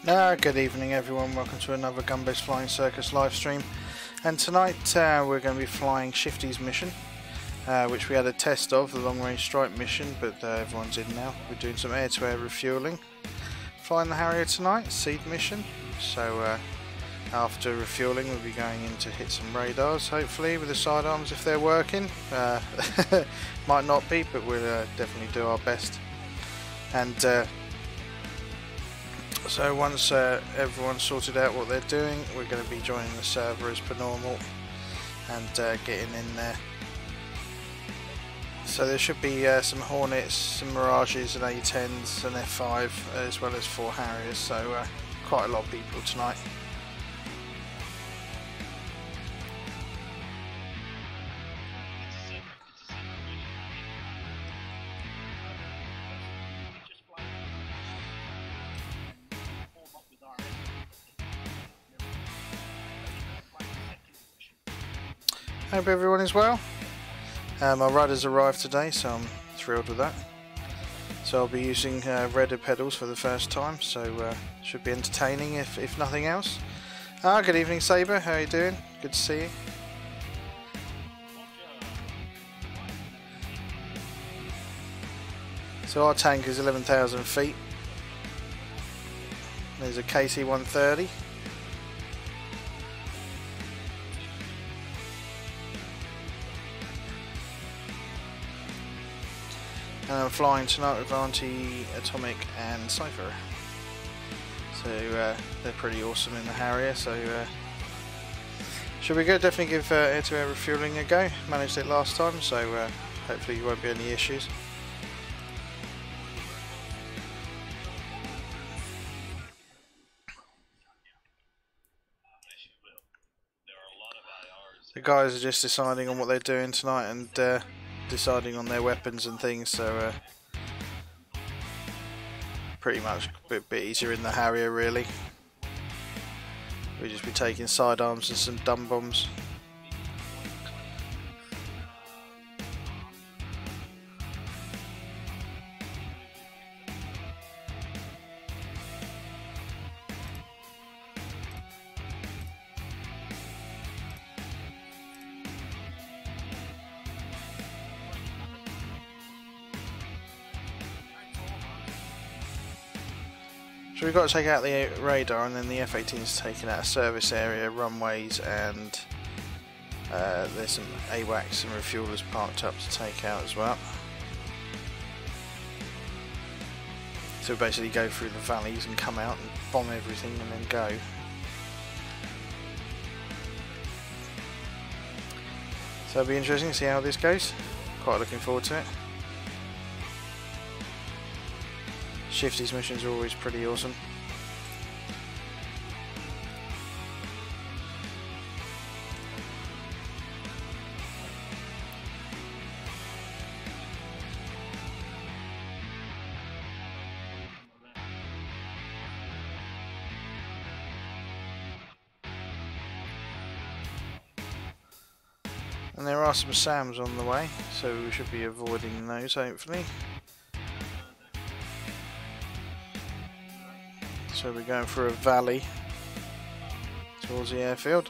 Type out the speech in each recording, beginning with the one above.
Good evening everyone, welcome to another Gumbo's Flying Circus live stream, and tonight we're going to be flying Shiftie's mission, which we had a test of, the long range strike mission, but everyone's in now. We're doing some air-to-air refuelling, flying the Harrier tonight, seed mission, so after refuelling we'll be going in to hit some radars, hopefully with the sidearms if they're working. Might not be, but we'll definitely do our best. And so once everyone's sorted out what they're doing, we're going to be joining the server as per normal and getting in there. So there should be some Hornets, some Mirages, and A10s, and F5, as well as 4 Harriers, so quite a lot of people tonight. Hope everyone is well. My rider's arrived today, so I'm thrilled with that. So I'll be using redder pedals for the first time, so should be entertaining if nothing else. Good evening Saber, how are you doing? Good to see you. So our tank is 11,000 feet. There's a KC-130. And I'm flying tonight with Atomic and Cypher. So they're pretty awesome in the Harrier, so should be good. Definitely give air-to-air refueling a go. Managed it last time, so hopefully there won't be any issues. The guys are just deciding on what they're doing tonight and deciding on their weapons and things, so pretty much a bit easier in the Harrier really. We'll just be taking sidearms and some dumb bombs. So we've got to take out the radar, and then the F-18 is taking out a service area, runways, and there's some AWACS and refuelers parked up to take out as well. So we basically go through the valleys and come out and bomb everything and then go. So it'll be interesting to see how this goes. Quite looking forward to it. Shiftie's missions are always pretty awesome. And there are some SAMs on the way, so we should be avoiding those hopefully. So we're going through a valley towards the airfield.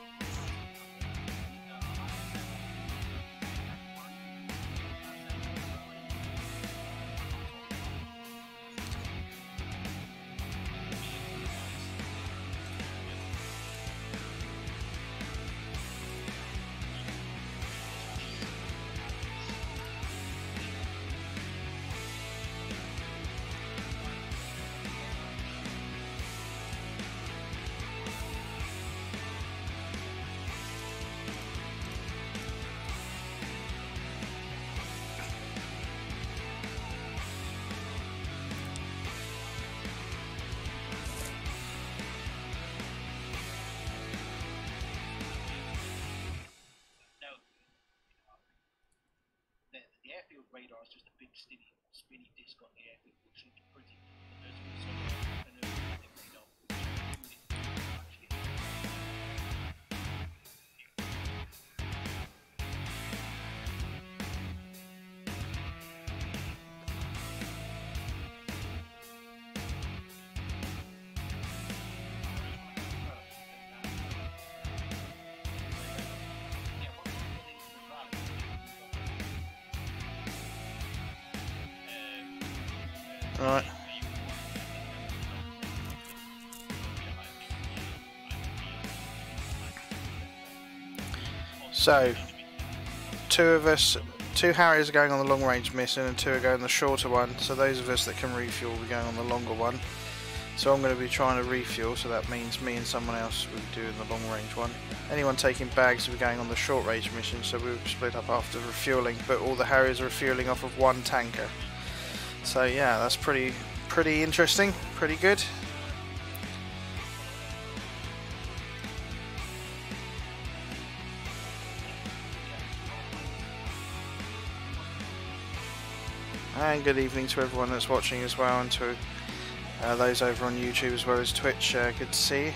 The airfield radar is just a big spinny disc on the airfield, which looks pretty. But there's also an acoustic radar, which is actually. Alright. So, two Harriers are going on the long range mission and 2 are going on the shorter one. So those of us that can refuel will be going on the longer one. So I'm going to be trying to refuel, so that means me and someone else will be doing the long range one. Anyone taking bags will be going on the short range mission, so we'll split up after refueling, but all the Harriers are refueling off of one tanker. So yeah, that's pretty interesting, pretty good. And good evening to everyone that's watching as well, and to those over on YouTube as well as Twitch. Good to see you.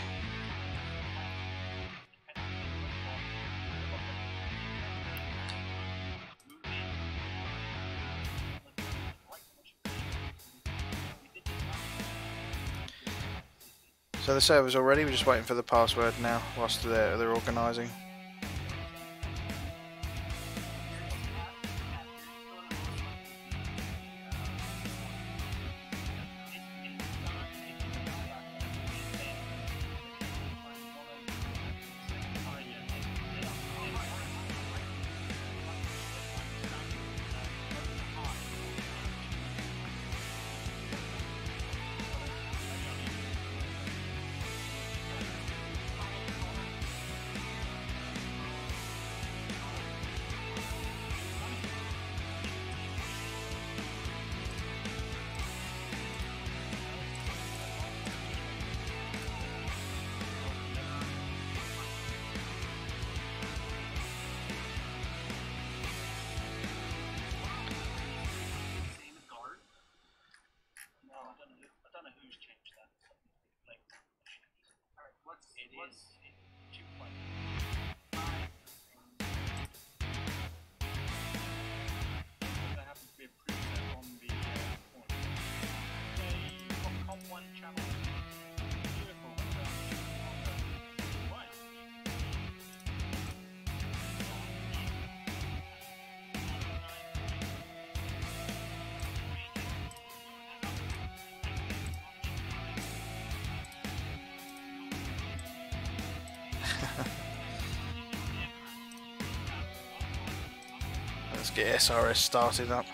So the server's all ready, we're just waiting for the password now whilst they're organising. Let's get SRS started up.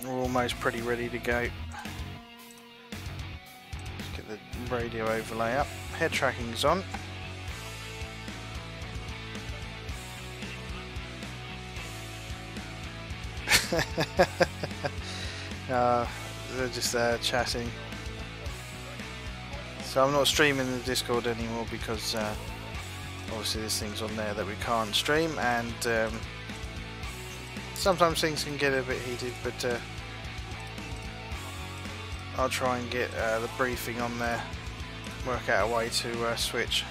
We're almost pretty ready to go. Let's get the radio overlay up. Head tracking's on. They're just chatting. So I'm not streaming the Discord anymore because obviously there's things on there that we can't stream, and sometimes things can get a bit heated, but I'll try and get the briefing on there, work out a way to switch.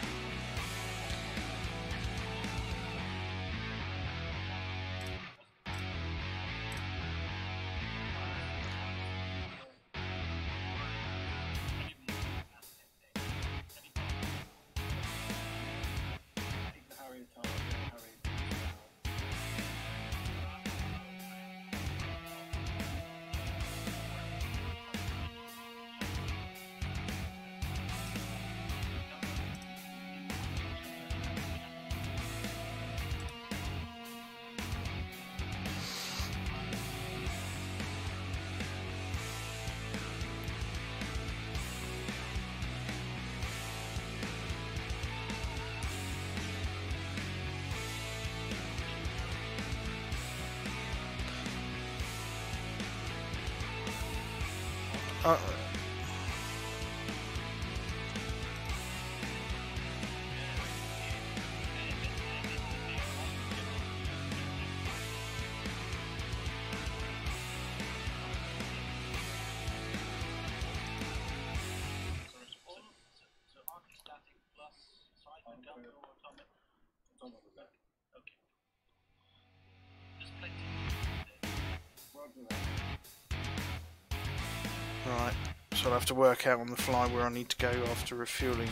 Right, so I'll have to work out on the fly where I need to go after refueling.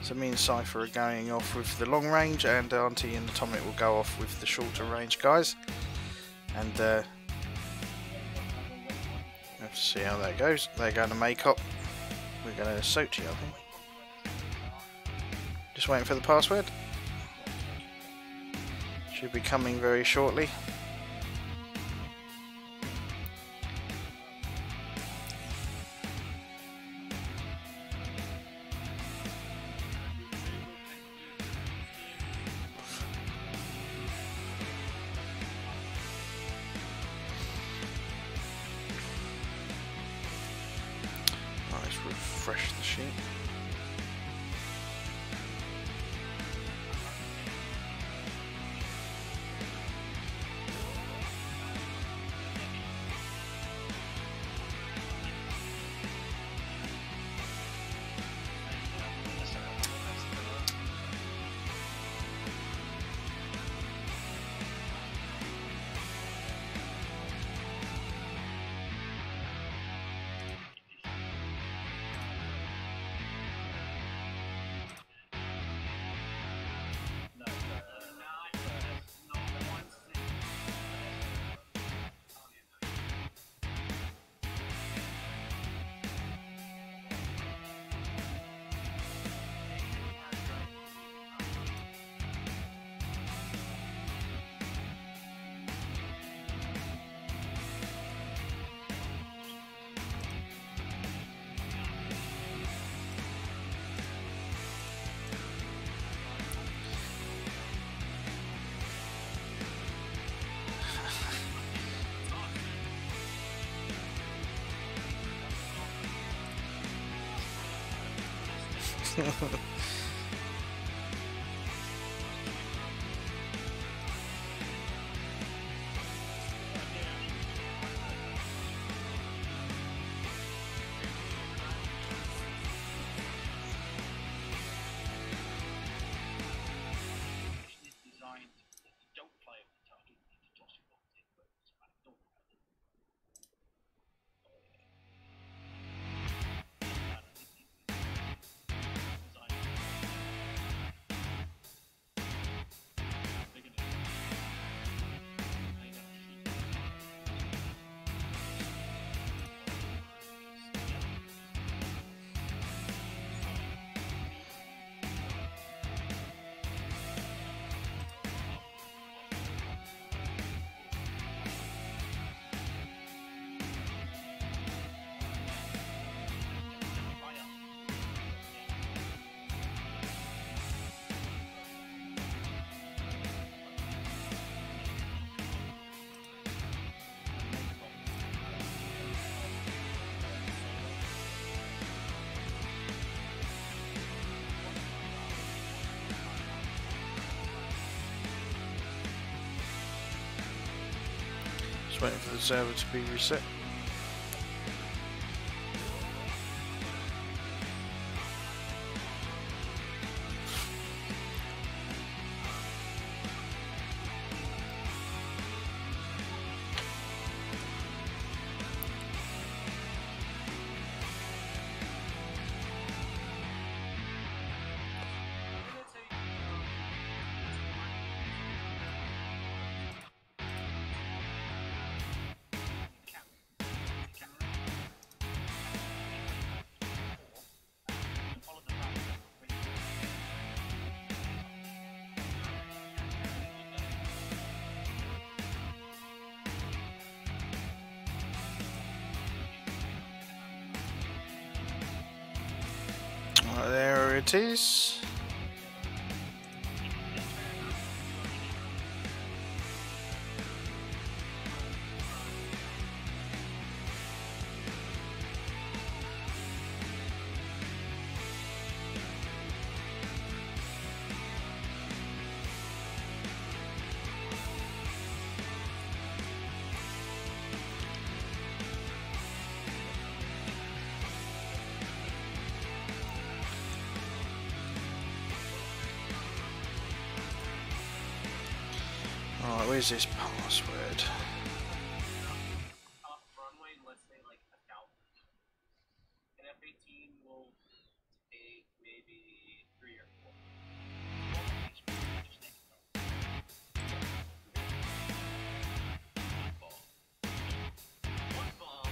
So me and Cypher are going off with the long range, and Auntie and Atomic will go off with the shorter range guys. And have to see how that goes. They're going to make up. We're going to Sochi, I think. Just waiting for the password. Should be coming very shortly. Let's refresh the sheet. Waiting for the server to be reset. There it is. Alright, where's this password? Runway, let's say like 1,000. An F-18 will take maybe 3 or 4. One bomb.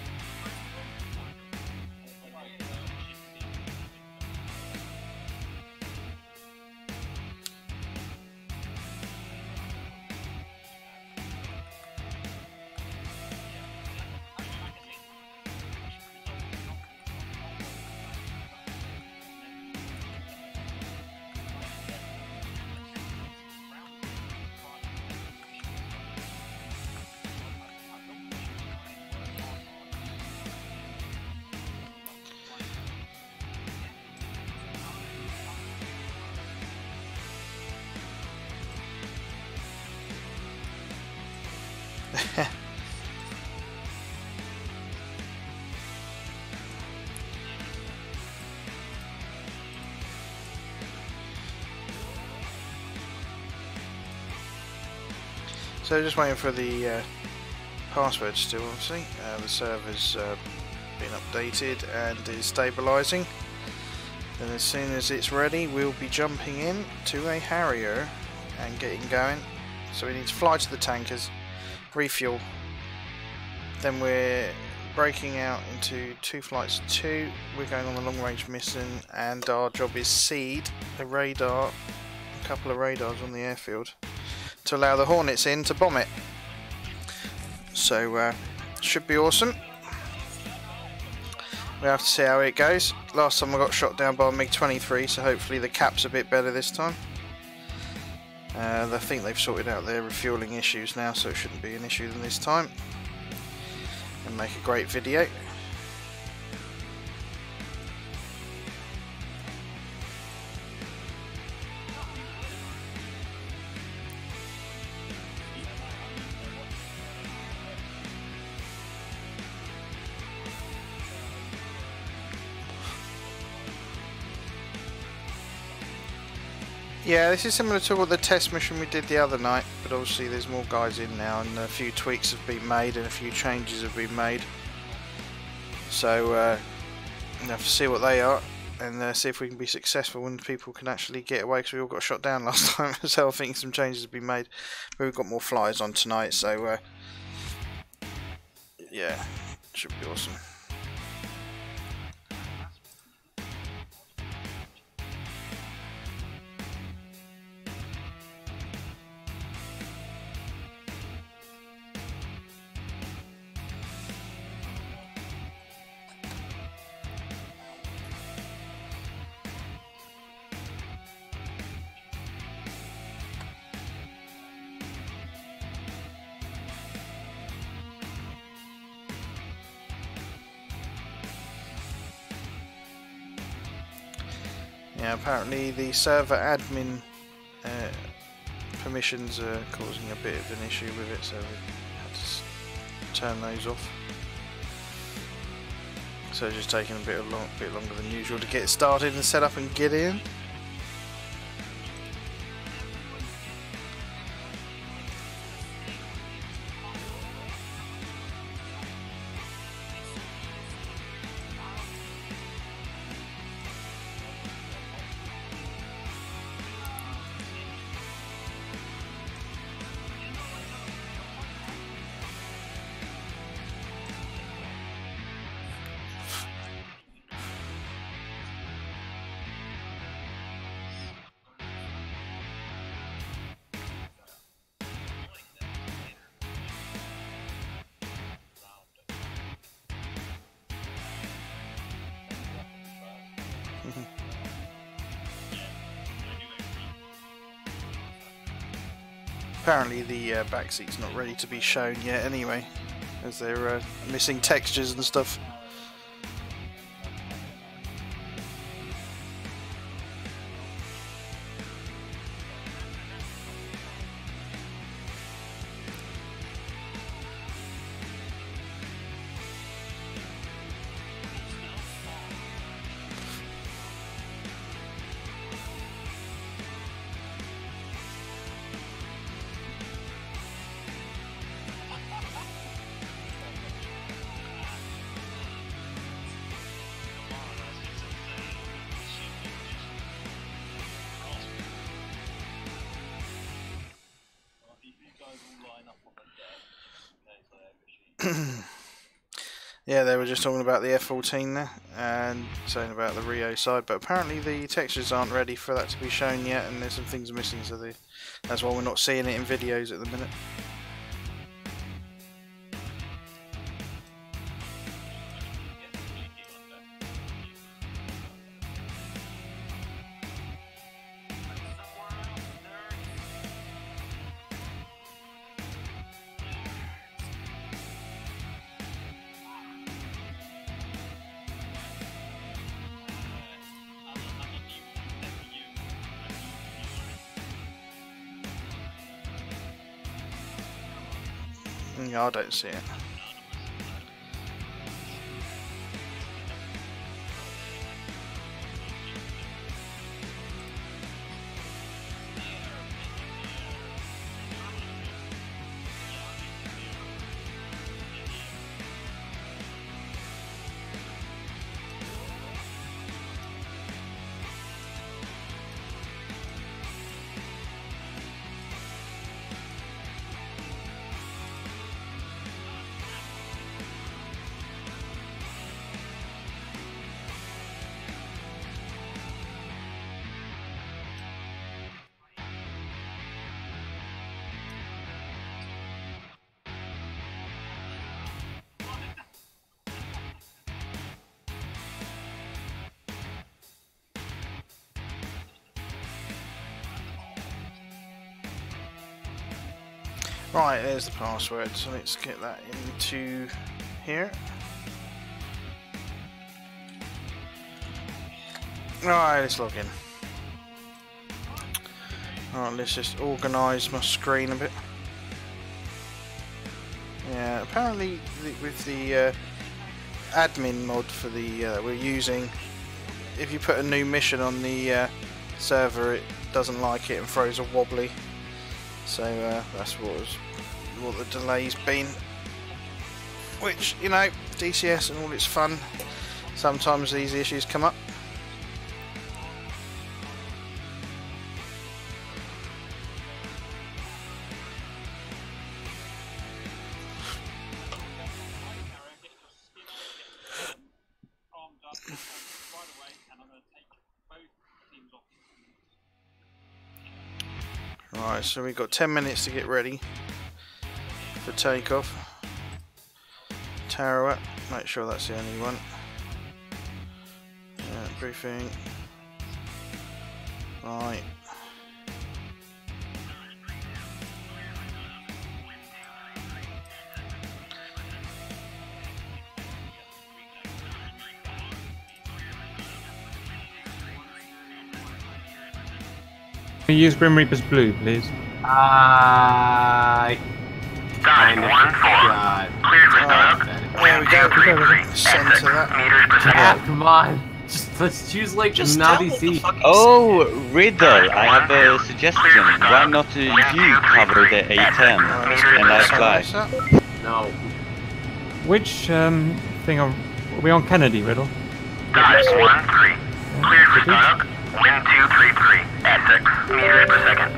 So just waiting for the password still, obviously. The server's been updated and is stabilising. And as soon as it's ready, we'll be jumping in to a Harrier and getting going. So we need to fly to the tankers, refuel. Then we're breaking out into 2 flights 2. We're going on the long range mission, and our job is seed a radar, a couple of radars on the airfield, to allow the Hornets in to bomb it. So should be awesome. We have to see how it goes. Last time I got shot down by a MiG-23, so hopefully the cap's a bit better this time. I think they've sorted out their refueling issues now, so it shouldn't be an issue this time. And make a great video. Yeah, this is similar to what the test mission we did the other night, but obviously there's more guys in now and a few tweaks have been made and a few changes have been made. So we'll have to see what they are and see if we can be successful when people can actually get away, because we all got shot down last time. So I think some changes have been made, but we've got more flyers on tonight, so yeah, should be awesome. Yeah, apparently the server admin permissions are causing a bit of an issue with it, so we had to turn those off. So it's just taking a bit longer than usual to get started and set up and get in. Apparently the back seat's not ready to be shown yet anyway, as they're missing textures and stuff. Yeah, they were just talking about the F-14 there and saying about the Rio side, but apparently the textures aren't ready for that to be shown yet, and there's some things missing, so that's why we're not seeing it in videos at the minute. Yeah, I don't see it. Right, there's the password, so let's get that into here. Right, let's log in. Alright, let's just organise my screen a bit. Yeah, apparently with the admin mod for the we're using, if you put a new mission on the server, it doesn't like it and throws a wobbly. So that's what the delay's been. Which, you know, DCS and all its fun, sometimes these issues come up. Right, so we've got 10 minutes to get ready for takeoff. Tower up, make sure that's the only one. Yeah, briefing. Right. Can you use Grim Reaper's blue, please? Dodge 1-4. Cleared for startup. There we go. Centre that. Meters per second. Ah, come on. Just let's choose like Navi C. Oh, Riddle, I have a suggestion. Why not you cover the A10 and I fly? No. Which thing are we on? Kennedy, Riddle? Dodge 1-3. Cleared for startup. Wind 233 at 6 meters per second.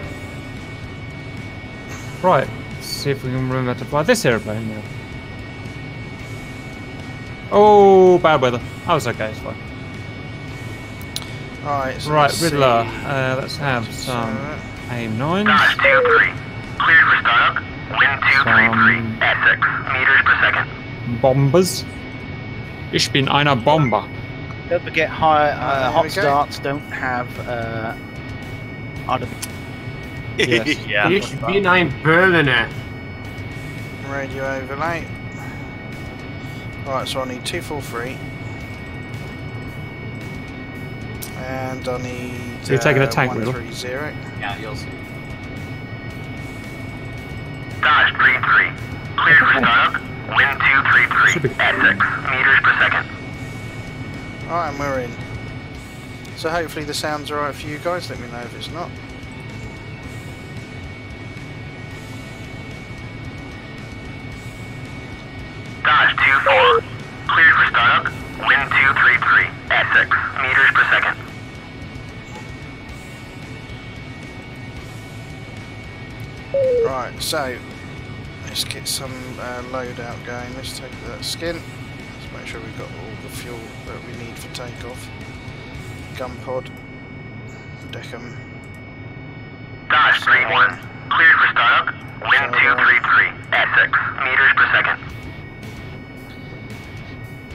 Right. Let's see if we can remember to fly this airplane now. Oh, bad weather. I was okay, it's fine. Right, so Right, let's Riddler. see. Let's have some AIM-9s. Dodge 2-3. Cleared for startup. Wind 233 at 6 meters per second. Bombers. Ich bin einer Bomber. Don't forget, hot starts don't have Yes. Yeah. Ich bin ein Berliner. Radio overlay. Right, so I need 243. And I need So you're taking a tank, Riddle? 130. Yeah, you'll see. Dodge 3-3. Cleared for startup. Wind 233 at 6 meters per second. Alright, and we're in. So hopefully the sound's alright for you guys, let me know if it's not. Dodge 2-4. Cleared for startup. Wind 233 at 6 meters per second. Right, so let's get some loadout going. Let's take that skin. Let's make sure we've got all the fuel that we need for takeoff. Gun pod. Deckham. Dodge 3-1. Cleared for startup. Wind 233 at 6 meters per second.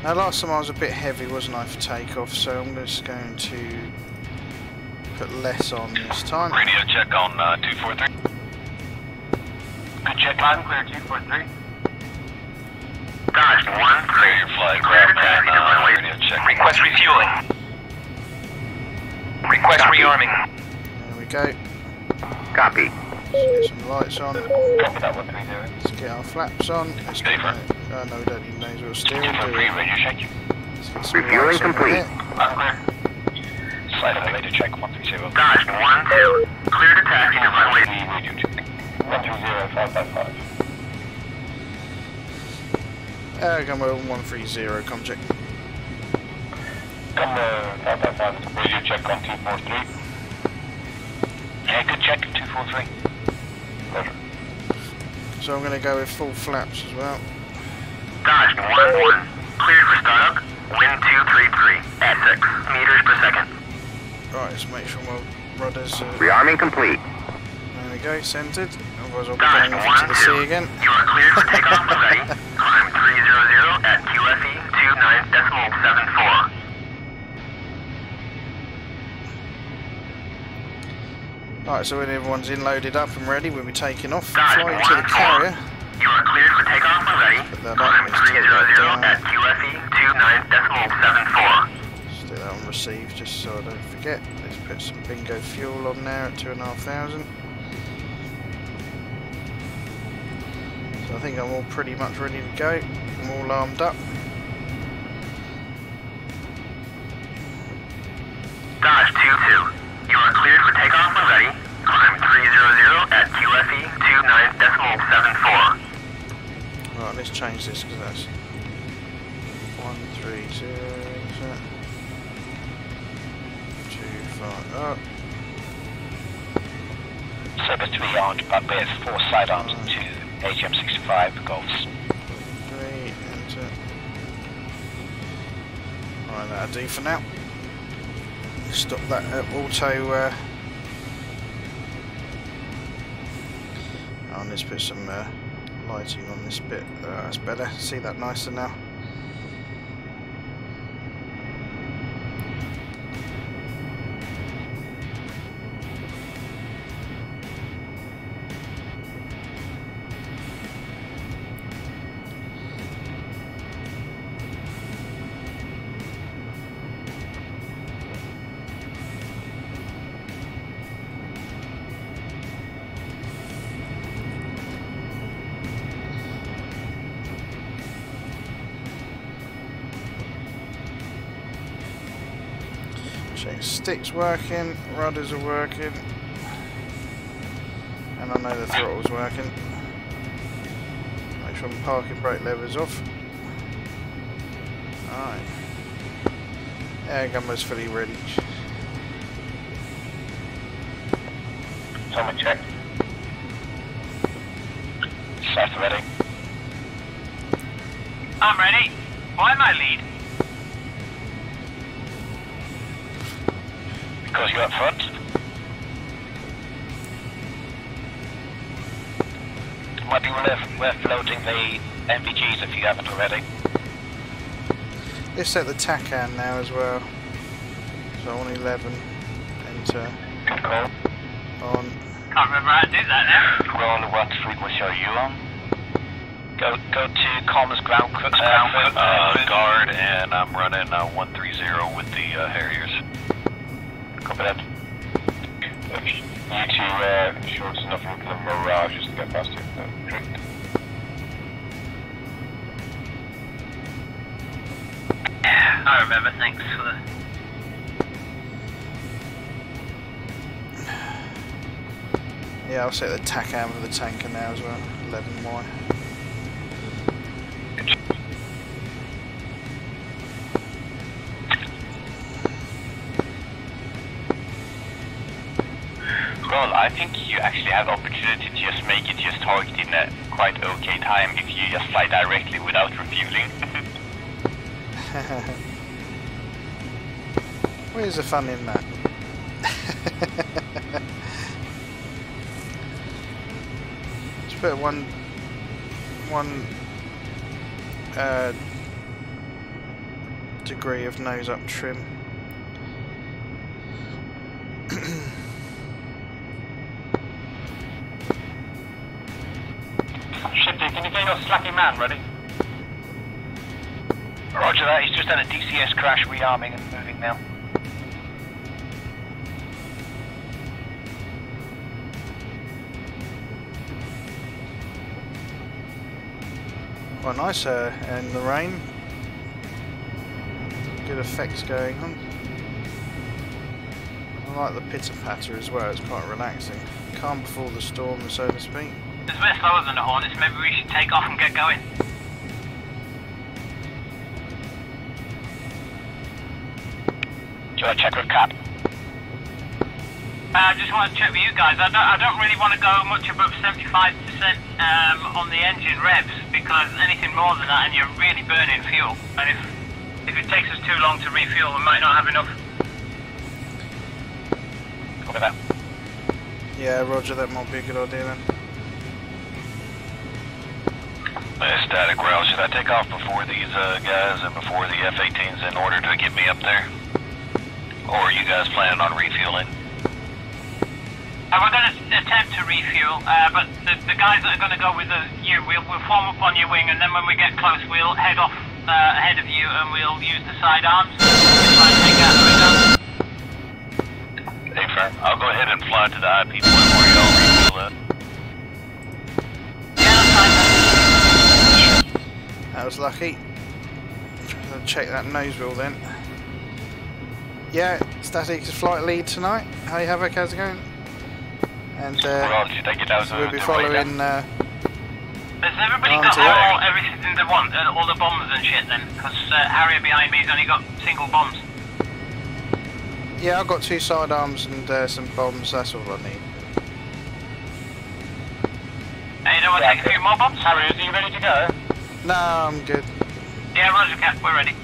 Now last time I was a bit heavy, wasn't I, for takeoff, so I'm just going to put less on this time. Radio check on 243. Good check on clear 243. Dodge 1-3. Your flight clear to taxi to runway. Radio check. Request refueling. Request rearming. There we go. Copy. Let's get some lights on. Copy that 130. Let's get our flaps on. Let's get no, we don't need nasal steering. Do we? Radio check. Let's get some Refueling lights on complete. here. Unclear. Slide elevator check 130. Dodge 1-2. Clear to taxi to runway. Radio check. 130-555. Gumbo 130, com check. Gumbo 555. Radio check on 243. Yeah, good check 243. Pleasure. So I'm going to go with full flaps as well. Dodge 1-1. Cleared for startup. Wind 233 at 6 meters per second. Right, let's make sure my rudders Rearming complete. there we go, centered. Otherwise I'll be Dodge going off into the sea again. You are cleared for takeoff and ready. Climb 300 at QFE 29.74. Right, so when everyone's in, loaded up and ready, we'll be taking off, flying to the carrier. You are cleared for takeoff when ready. Climb 300 at QFE 29.74. Just do that on receive, just so I don't forget. Let's put some bingo fuel on there at 2,500. So I think I'm all pretty much ready to go. I'm all armed up. Dodge 2-2. You are cleared for takeoff when ready. Climb 300 at QFE 29.74. Right, let's change this because that's 130. 25 up. Circus 3 on with 4 sidearms to HM65 Golfs. 3, enter. Alright, that'll do for now. Stop that auto. Oh, let's put some lighting on this bit. That's better. See that nicer now. Check sticks working, rudders are working, and I know the throttle's working. Make sure my parking brake lever's off. Alright. Yeah, Gumbo's fully ready. Someone check. South ready. I'm ready. Why my lead? Because you're up front. Might be worth loading the MVGs if you haven't already. Let's set the TACAN now as well. So on 11, enter, Good call. on. Can't remember how to do that now. Ron, what frequency are you on? Go to comms ground guard, and I'm running 130 with the Harriers. Copy that. You two ensure it's enough of the mirage just to get past you. Correct. I remember, thanks for the... Yeah, I'll set the TACAN for the tanker now as well. 11Y. Well, I think you actually have the opportunity to just make it just target in a quite okay time if you just fly directly without refueling. Where's the fun in that? Just put one degree of nose up trim. Shiftie, can you get your slacking man ready? Roger that, he's just had a DCS crash, rearming and moving now. Quite nice in the rain. Good effects going on. I like the pitter patter as well, it's quite relaxing. Calm before the storm, so to speak. It's a bit slower than the Hornets, maybe we should take off and get going. Do you want to check with Cap? I just want to check with you guys. I don't really want to go much above 75% on the engine revs, because anything more than that and you're really burning fuel. And if it takes us too long to refuel, we might not have enough. Copy that. Yeah, roger, that might be a good idea then. Static route, should I take off before these guys and before the F-18s in order to get me up there? Or are you guys planning on refueling? We're going to attempt to refuel, but the guys that are going to go with you, we'll form up on your wing, and then when we get close, we'll head off ahead of you, and we'll use the side arms to try and take out the windows. Hey, fair. I'll go ahead and fly to the IP point where y'all refuel it. Yeah, that's fine. That was lucky. I'll check that nose wheel then. Yeah, static flight lead tonight. Hey Havoc, how's it going? And Well, did I get out so we'll be to following. Has everybody got everything they want, all the bombs and shit then? Because Harrier behind me's only got single bombs. Yeah, I've got 2 sidearms and some bombs. That's all I need. Hey, you don't want to take a few more bombs? Harrier, are you ready to go? No, I'm good. Yeah, Roger, Cap, we're ready.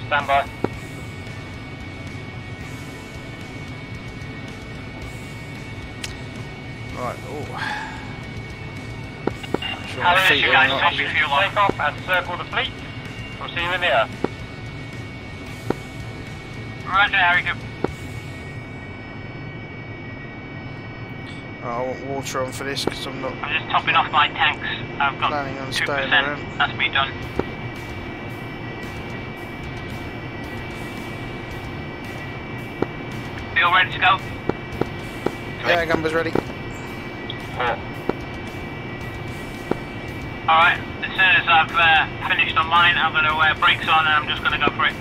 Stand by. Right. Oh. Harrier, you guys top your fuel on. Take off and circle the fleet. We'll see you in the air. Roger, Harry, good. Right, I want water on for this because I'm not I'm just topping off my tanks. I've got planning on 2%. staying around. That's me done. You all ready to go? Yeah, Gumbo's ready. Alright, as soon as I've finished on mine, I'm going to brakes on and I'm just going to go for it.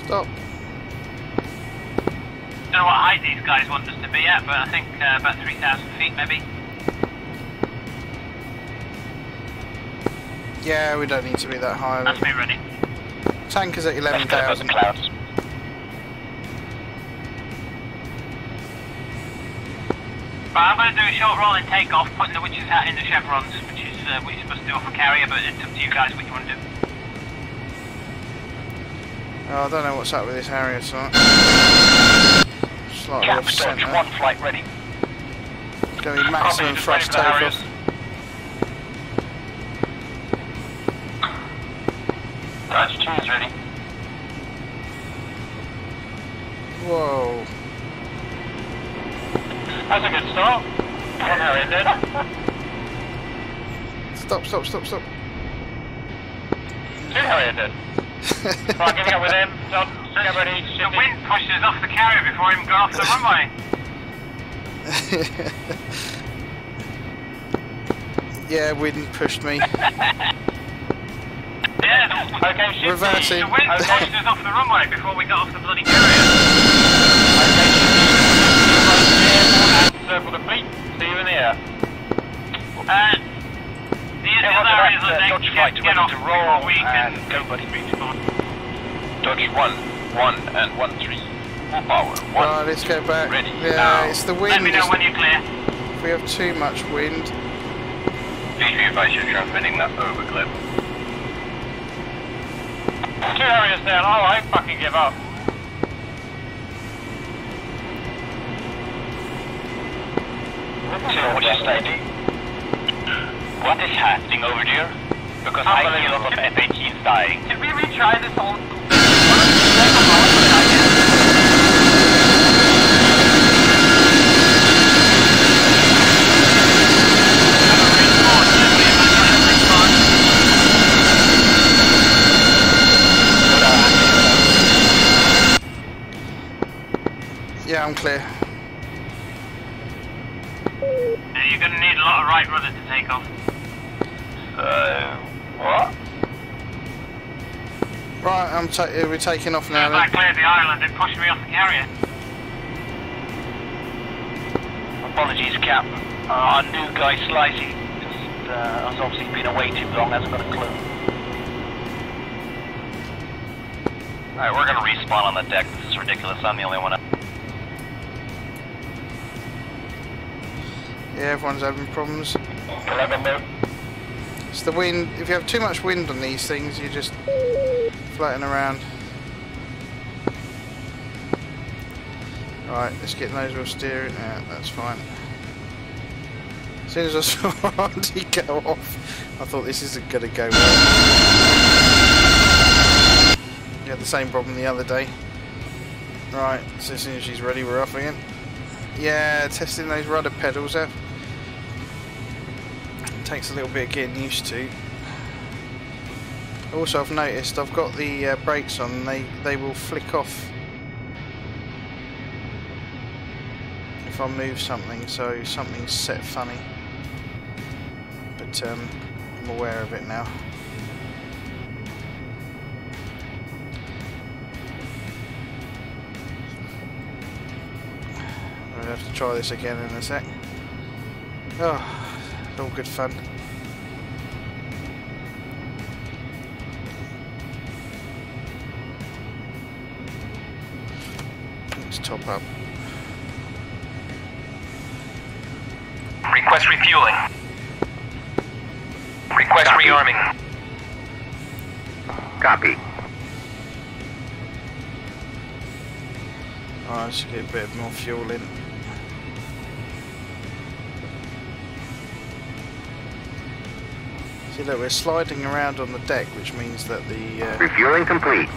Stop. Don't know what height these guys want us to be at, but I think about 3,000 feet maybe. Yeah, we don't need to be that high. That's me ready. Tank is at 11,000. Clouds. Right, I'm going to do a short rolling takeoff, putting the witch's hat in the chevrons, which is what you're supposed to do off a carrier, but it's up to you guys what you want to do. Oh, I don't know what's up with this Harrier tonight. Slightly Cap, off centre. Dodge 1 flight ready. It's going to be maximum Copy, thrust just ready for the takeoff. Dodge 2 is ready. Whoa. That's a good start. One Harrier dead. Stop. 2 Harrier dead. Right, getting up with him. John, get ready. The wind pushes off the carrier before even going off the runway. Yeah, wind pushed me. Yeah. Okay, Shiftie. Reversing. The wind pushed us off the runway before we got off the bloody carrier. Okay, Shiftie. Circle the fleet. See you in the air. The other areas that they Dodge flight get off ready to roll before we can and go buddy respawn. Dodge 1, 1 and 1, 3. Full power. 1. Right, let's go back. Ready Yeah, now. it's the let wind. me know when you're clear. If we have too much wind. Please be advised you're transmitting that over clip. 2 areas down. Oh, I fucking give up. So, what's your stating? What is happening over there? Because I see a lot of F-18s dying. Did we retry this whole... Yeah, I'm clear. You're going to need a lot of right rudder to take off. What? Right, we're taking off now As I then. cleared the island, it pushed me off the carrier. Apologies, Cap. Our new guy, Slicey, has obviously been away too long, hasn't got a clue. Alright, we're gonna respawn on the deck. This is ridiculous. I'm the only one. Yeah, everyone's having problems. 11 move. It's the wind. If you have too much wind on these things, you're just floating around. Right, let's get nose wheel steering. Yeah, that's fine. As soon as I saw Andy go off, I thought this isn't going to go well. We had the same problem the other day. Right, so as soon as she's ready, we're off again. Yeah, testing those rudder pedals out. Takes a little bit of getting used to. Also, I've noticed I've got the brakes on, and they will flick off if I move something, so something's set funny. But I'm aware of it now. I'll have to try this again in a sec. Oh, it's all good fun. Let's top up. Request refueling. Request rearming. Copy. Alright, let's get a bit more fuel in. See, look, we're sliding around on the deck, which means that the Refueling complete.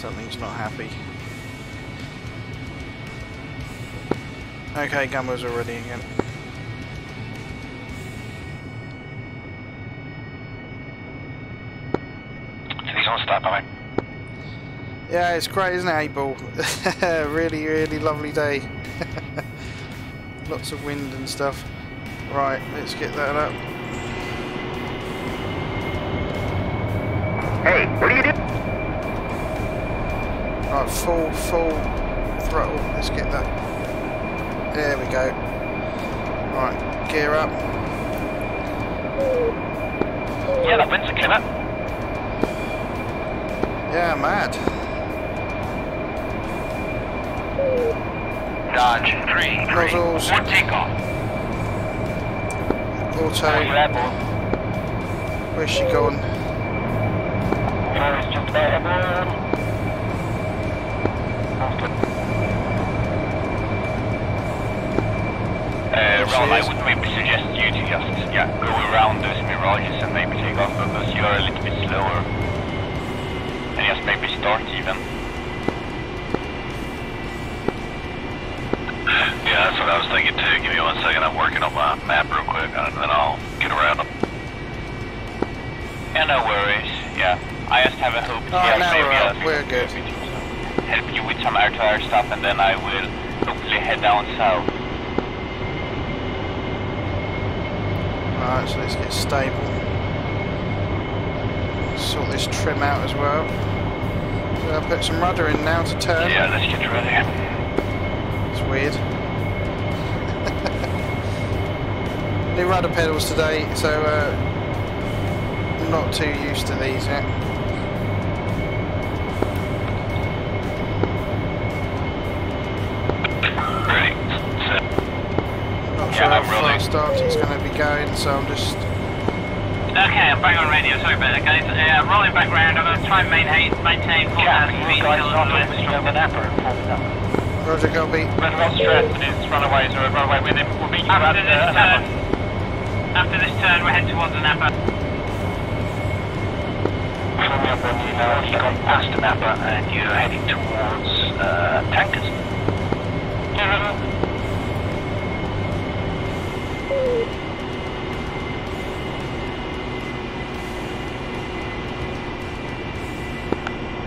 something's not happy. Okay, Gumbo's already again. He's on start, alright. Yeah, it's great, isn't it, 8-ball? Really, really lovely day. Lots of wind and stuff. Right, let's get that up. Hey, what are you doing? Right, full throttle. Let's get that. There we go. Right, gear up. Yeah, that wind's a killer. Yeah, mad. Dodge, 3, Nozzles. 1 takeoff. Auto. Airborne. Where's she gone? Just about airborne. Ron, I would maybe suggest you to just go around those mirages and maybe take off because you are a little bit slower. And just maybe start even. Yeah, that's what I was thinking too. Give me 1 second, I'm working on my map real quick and then I'll get around them. Yeah, no worries. Yeah, I just have a hope to now we're good. Help you with some air-to-air stuff, and then I will hopefully head down south. Alright, so let's get stable. Sort this trim out as well. So I'll put some rudder in now to turn. Yeah, let's get ready. It's weird. New rudder pedals today, so I'm not too used to these yet. Ready, set. Not sure how fast Artie's going to be going, so I'm just... Okay, I'm back on radio, sorry about that guys. Rolling back round, I'm going to try and maintain 4,000 feet until the Roger, Gumby. We've got stress and his runaways are a runaway with him. We'll meet you after this turn, we'll head towards the Napa. Coming up on you now, you've gone past the Napa and you're heading towards tankers.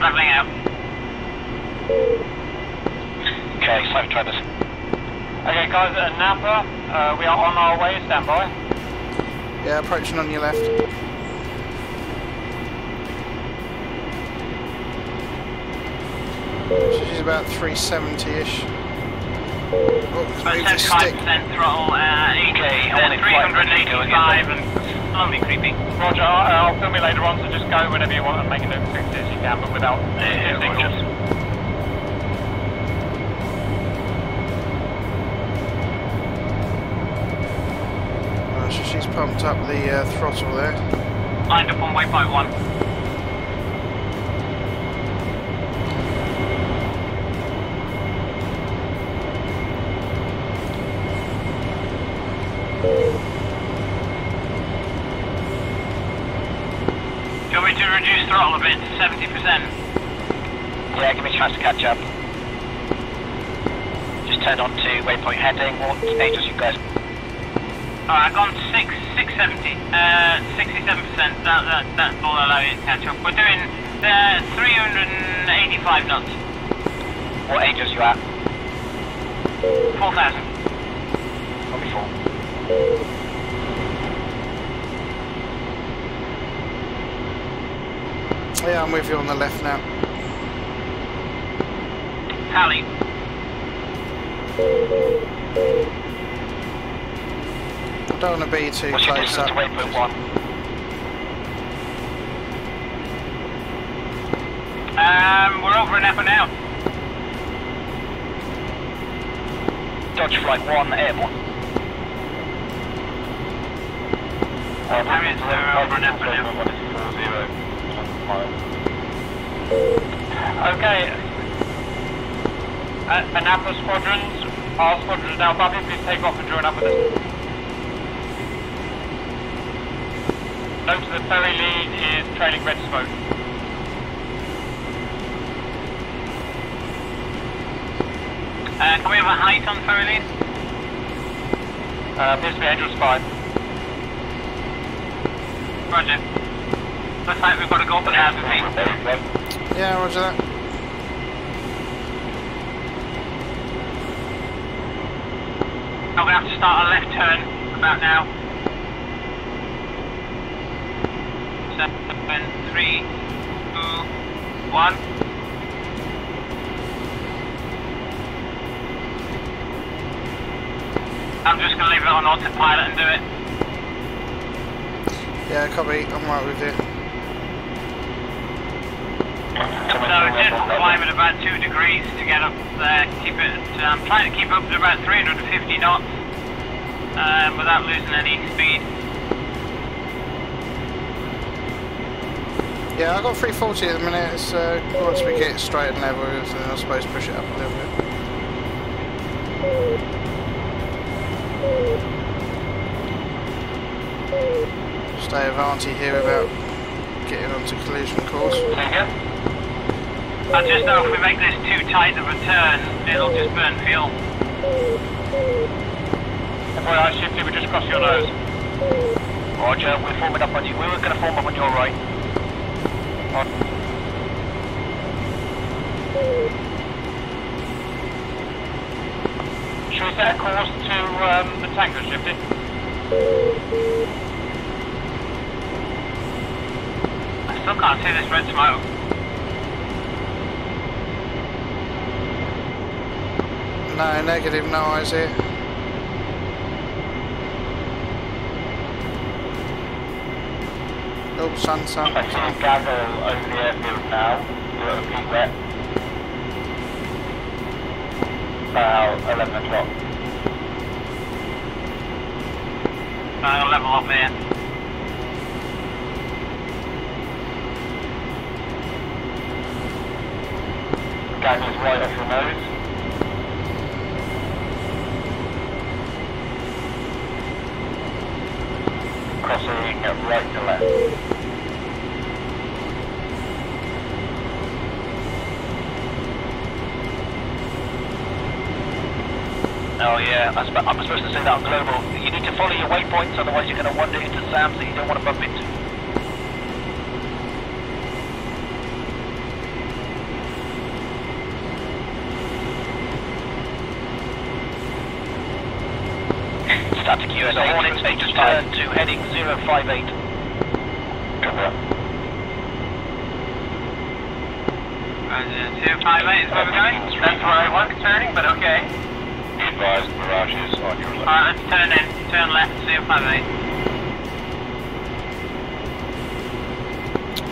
Leveling out. Okay, safe traders. Okay guys, at Napa, we are on our way, stand by. Yeah, approaching on your left. So she's about 370-ish. Oh, move the stick. 75% throttle, 385 and slowly creeping. Roger, I'll film you later on, so just go whenever you want and make it as quick as you can, but without signals. So she's pumped up the throttle there. Lined up on waypoint 1. Do you want me to reduce throttle a bit to 70%? Yeah, give me a chance to catch up. Just turned on to waypoint heading. What angels you guys? Alright, I've gone 670. 67%. That's all I'll allow you to catch up. We're doing 385 knots. What angels you at? 4,000. Probably 4. Yeah, I'm with you on the left now. Tally. I don't want to be too What's your close distance up. to waypoint 1? We're over an upper now. Dodge flight 1, airborne. Harriers are over an upper now. Okay. Anapa squadrons, all squadrons now, Bobby, please take off and join up with us. Note to the ferry lead is trailing red smoke. Can we have a height on ferry lead? Appears to be Angels 5. Roger. Looks like we've got to go up 1,000 feet. Yeah, roger that. I'm going to have to start a left turn about now. 7, 3, 2, 1. I'm just going to leave it on autopilot and do it. Yeah, copy. I'm right with you. So just climb at about 2 degrees to get up there. Keep it. I'm trying to keep up to about 350 knots without losing any speed. Yeah, I got 340 at the minute. It's once we get straight and level, then I suppose push it up a little bit. Stay avanti here without getting onto collision course. I just know if we make this too tight of a turn, it'll just burn fuel. FYI, Shiftie, we just crossed your nose. Roger, we're forming up on you. We were going to form up on your right. Should we set a course to the tanker, Shiftie? I still can't see this red smoke. No, negative, no eyes here. Oh, sun. I see a gather over the airfield now. You're at peak wet. About 11 o'clock. I'll level up there. Gather's right off your nose. Crossing right to left. Oh yeah, I'm supposed to say that on global. You need to follow your waypoints, otherwise you're going to wander into SAMs that you don't want to bump into. Static USA, Hornets, just turn to heading 058. Roger, 058 is where we're going? That's where I was turning, but okay. Be advised, Mirage is on your left. Alright, let's turn in. Turn left, 058.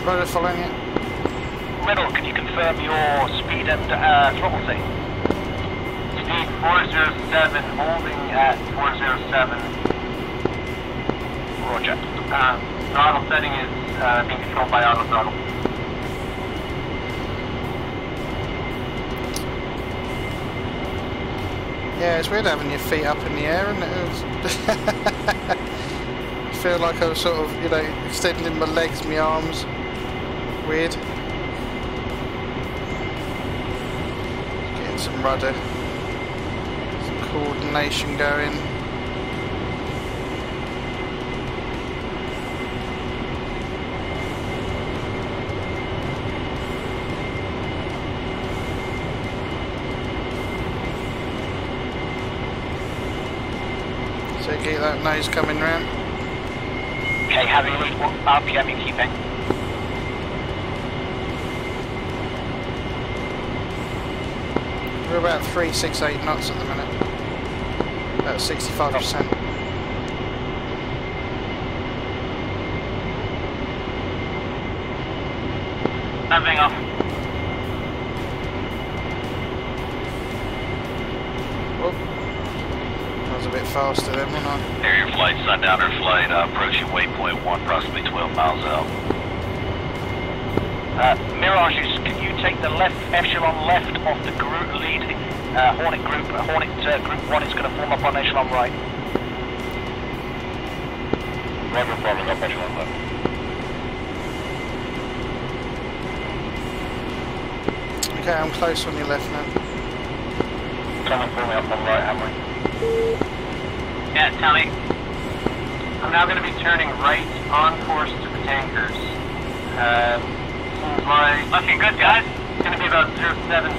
Roger, following it. Riddle, can you confirm your speed and throttle setting? Speed 407, holding at 407. Roger. Throttle setting is being controlled by auto throttle. Yeah, it's weird having your feet up in the air, isn't it? I feel like I was sort of, you know, extending my legs, my arms. Weird. some rudder, some coordination going. So keep that nose coming round. Okay, have you lead what RPM you keeping? We're about 368 knots at the minute. About 65%. Leveling off. A bit faster then, wasn't I? Harrier flight, sundowner flight, approaching waypoint 1, approximately 12 miles out. Mirages, can you take the left echelon left of the group lead? Hornet group 1 is going to form up on echelon right. Roger, forming up echelon left. Okay, I'm close on your left now. Coming, forming up on right, Hammer. Yeah, tally. I'm now going to be turning right on course to the tankers. Seems like... Looking good, guys. It's going to be about 070.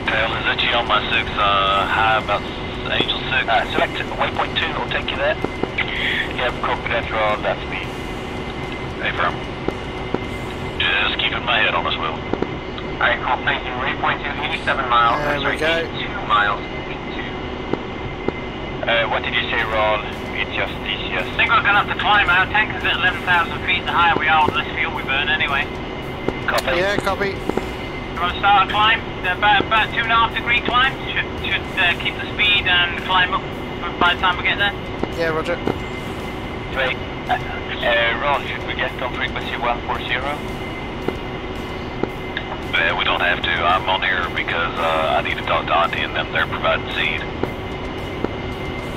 Tail, is that you on my 6, high about Angel 6? Select waypoint 2, it'll take you there. Yep, copy that, draw, that's me. Hey, firm. Just keeping my head on the swivel. Alright, cool, thank you. Waypoint 2, 87 miles. There we go. 82 miles. 82. What did you say, Ron? It's just DCS. I think we're going to have to climb our tankers at 11,000 feet. The higher we are, the less fuel we burn anyway. Copy. Yeah, copy. You want to start a climb? About 2.5 degree climb. Should keep the speed and climb up by the time we get there. Yeah, roger. Great. Ron, should we get on frequency 140? We don't have to. I'm on here because I need to talk to Auntie and them. They're providing seed.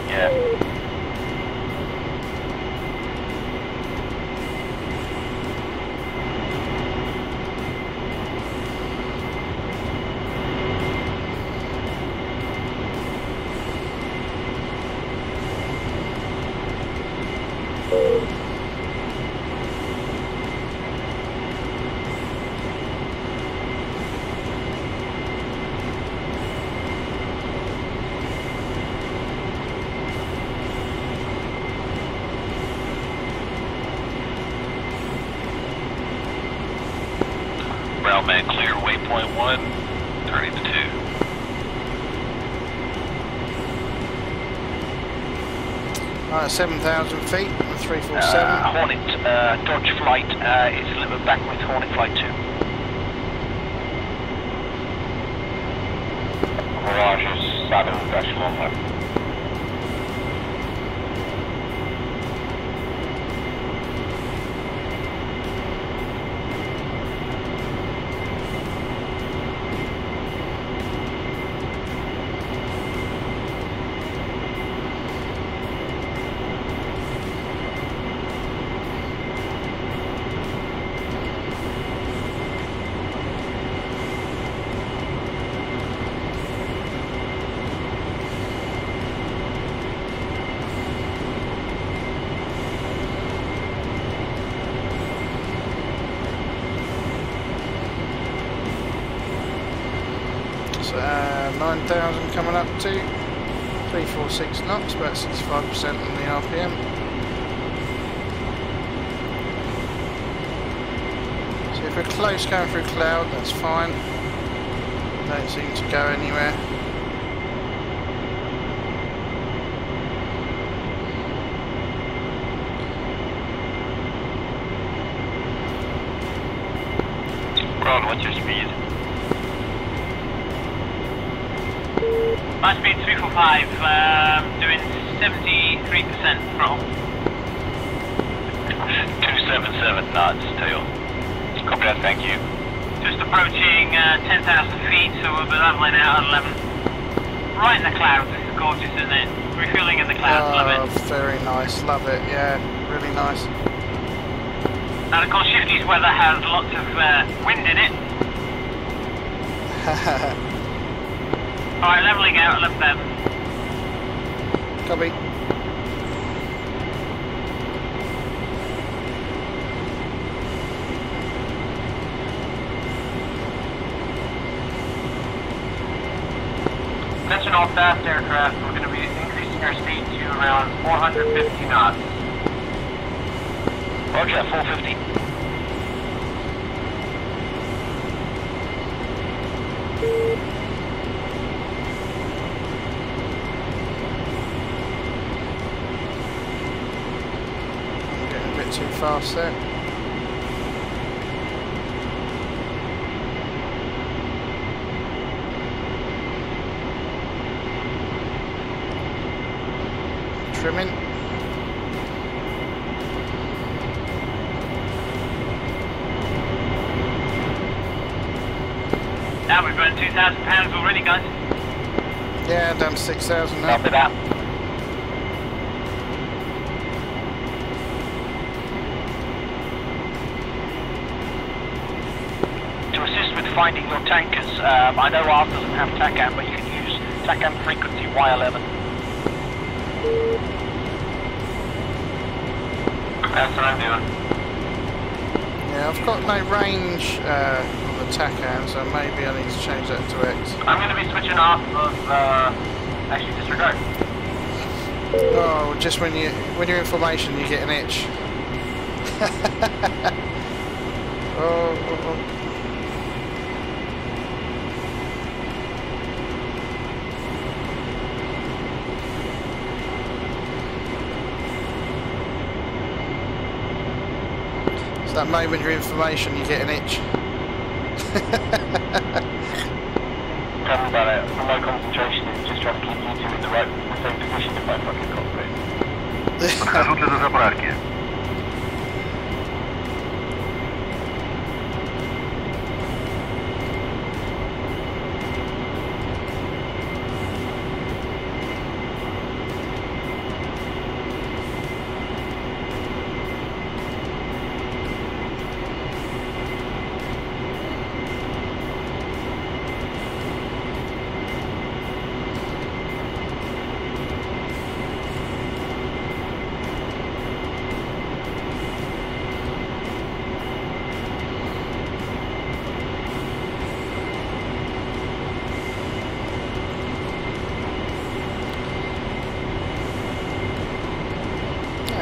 Yeah. Brown man clear, waypoint 1, turning to 2. Alright, 7,000 feet, 347. Hornet, Dodge flight is a little bit back with Hornet flight 2. Mirage is 7, echelon left. So 9,000 coming up to 346 knots, about 65% on the RPM. So if we're close going through cloud, that's fine. Don't seem to go anywhere. Ron, what's your speed? My speed 345, doing 73% throttle. 277 knots, tail. Copy that, thank you. Just approaching 10,000 feet, so we'll be leveling out at 11. Right in the clouds, this is gorgeous, isn't it? Refueling in the clouds, love it. Very nice, love it, yeah, really nice. And of course Shiftie's weather has lots of wind in it. Alright, levelling out, left them. Copy. Attention all fast aircraft, we're going to be increasing our speed to around 450 knots. Roger, 450. I'm getting a bit too fast there. Trimming. Now we've burned 2,000 pounds already, guys. Yeah, done 6,000 now. Copy that. To assist with finding your tankers, I know ours doesn't have TACAM, but you can use TACAM frequency Y11. That's what I'm doing. Yeah, I've got no range on the TACAM, so maybe I need to change that to X. I'm going to be switching off of, actually disregard. Oh, just when you're in formation, you get an itch. Oh. It's that moment you're in formation, you get an itch. Tell me about it. My concentration is just trying to keep you two in the same position if I fucking cockpit. Подхожу для заправки.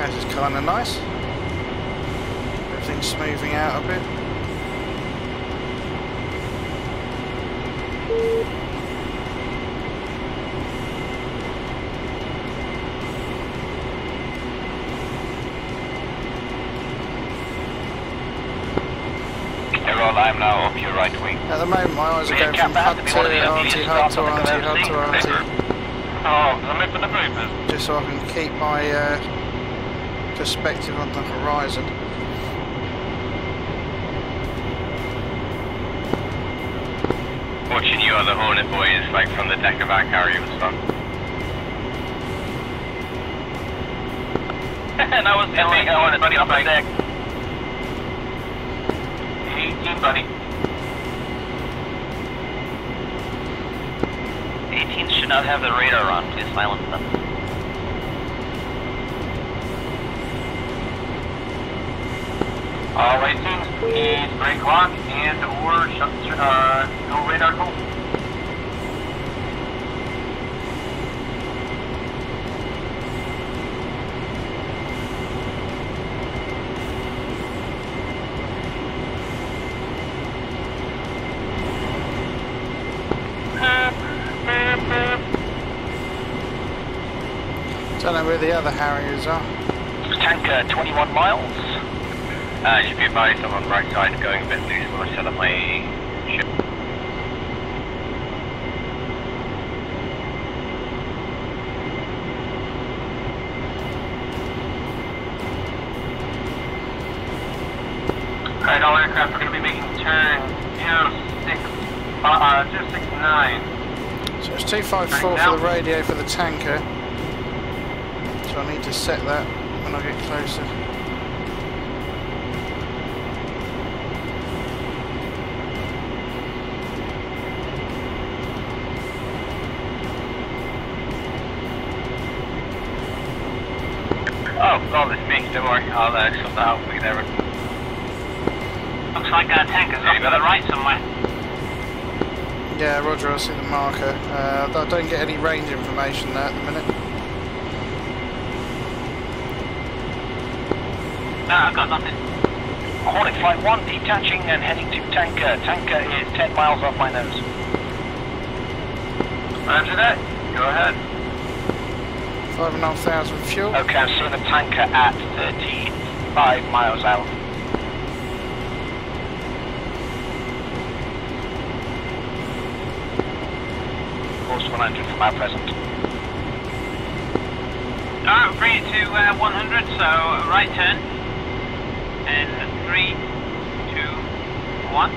This is kind of nice. Everything's smoothing out a bit. Errol, I'm now off your right wing. At the moment, my eyes are going from HUD to RT, HUD to RT, HUD to RT. Oh, I'm in for the movers. Just so I can keep my perspective on the horizon. Watching you on the Hornet boys, like from the deck of our carrier was fun. That was the only Hornet buddy up on deck. 18, buddy. 18 should not have the radar on. Please silence them. All license is break clock and or no radar call. Don't know where the other Harriers are. Tanker 21 miles. You should be advised I'm on the right side, going a bit loose when I set up my ship. Alright, all aircraft are going to be making turn 069. So it's 254 for the radio for the tanker. So I need to set that when I get closer. all this me, don't worry, I'll sort that out for you there. Looks like our tanker's off to the right somewhere. Yeah, roger, I see the marker. I don't get any range information there at the minute. No, I've got nothing. Hornet Flight 1 detaching and heading to tanker. Tanker is 10 miles off my nose. Roger that. Go ahead. 5,500 fuel. Okay, I'm seeing the tanker at 35 miles out. Course 100 from our present. Alright, we'll bring it to 100, so right turn. In 3, 2, 1.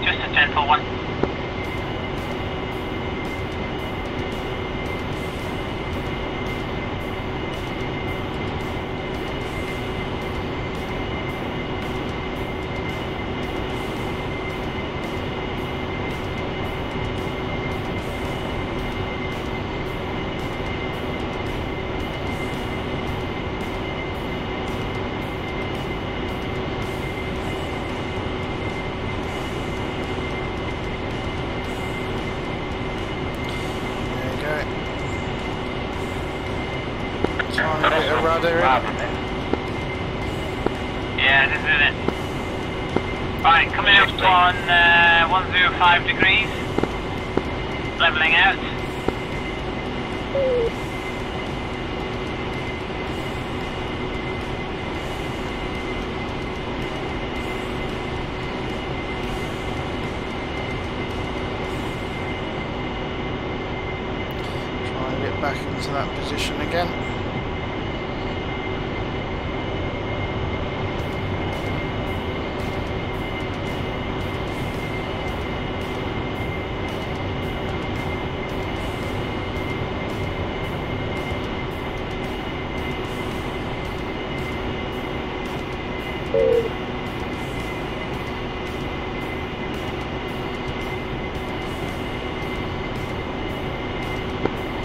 Just a gentle one. Yeah, this is it. Right, coming up on 105 degrees. Leveling out. Try and get back into that position again.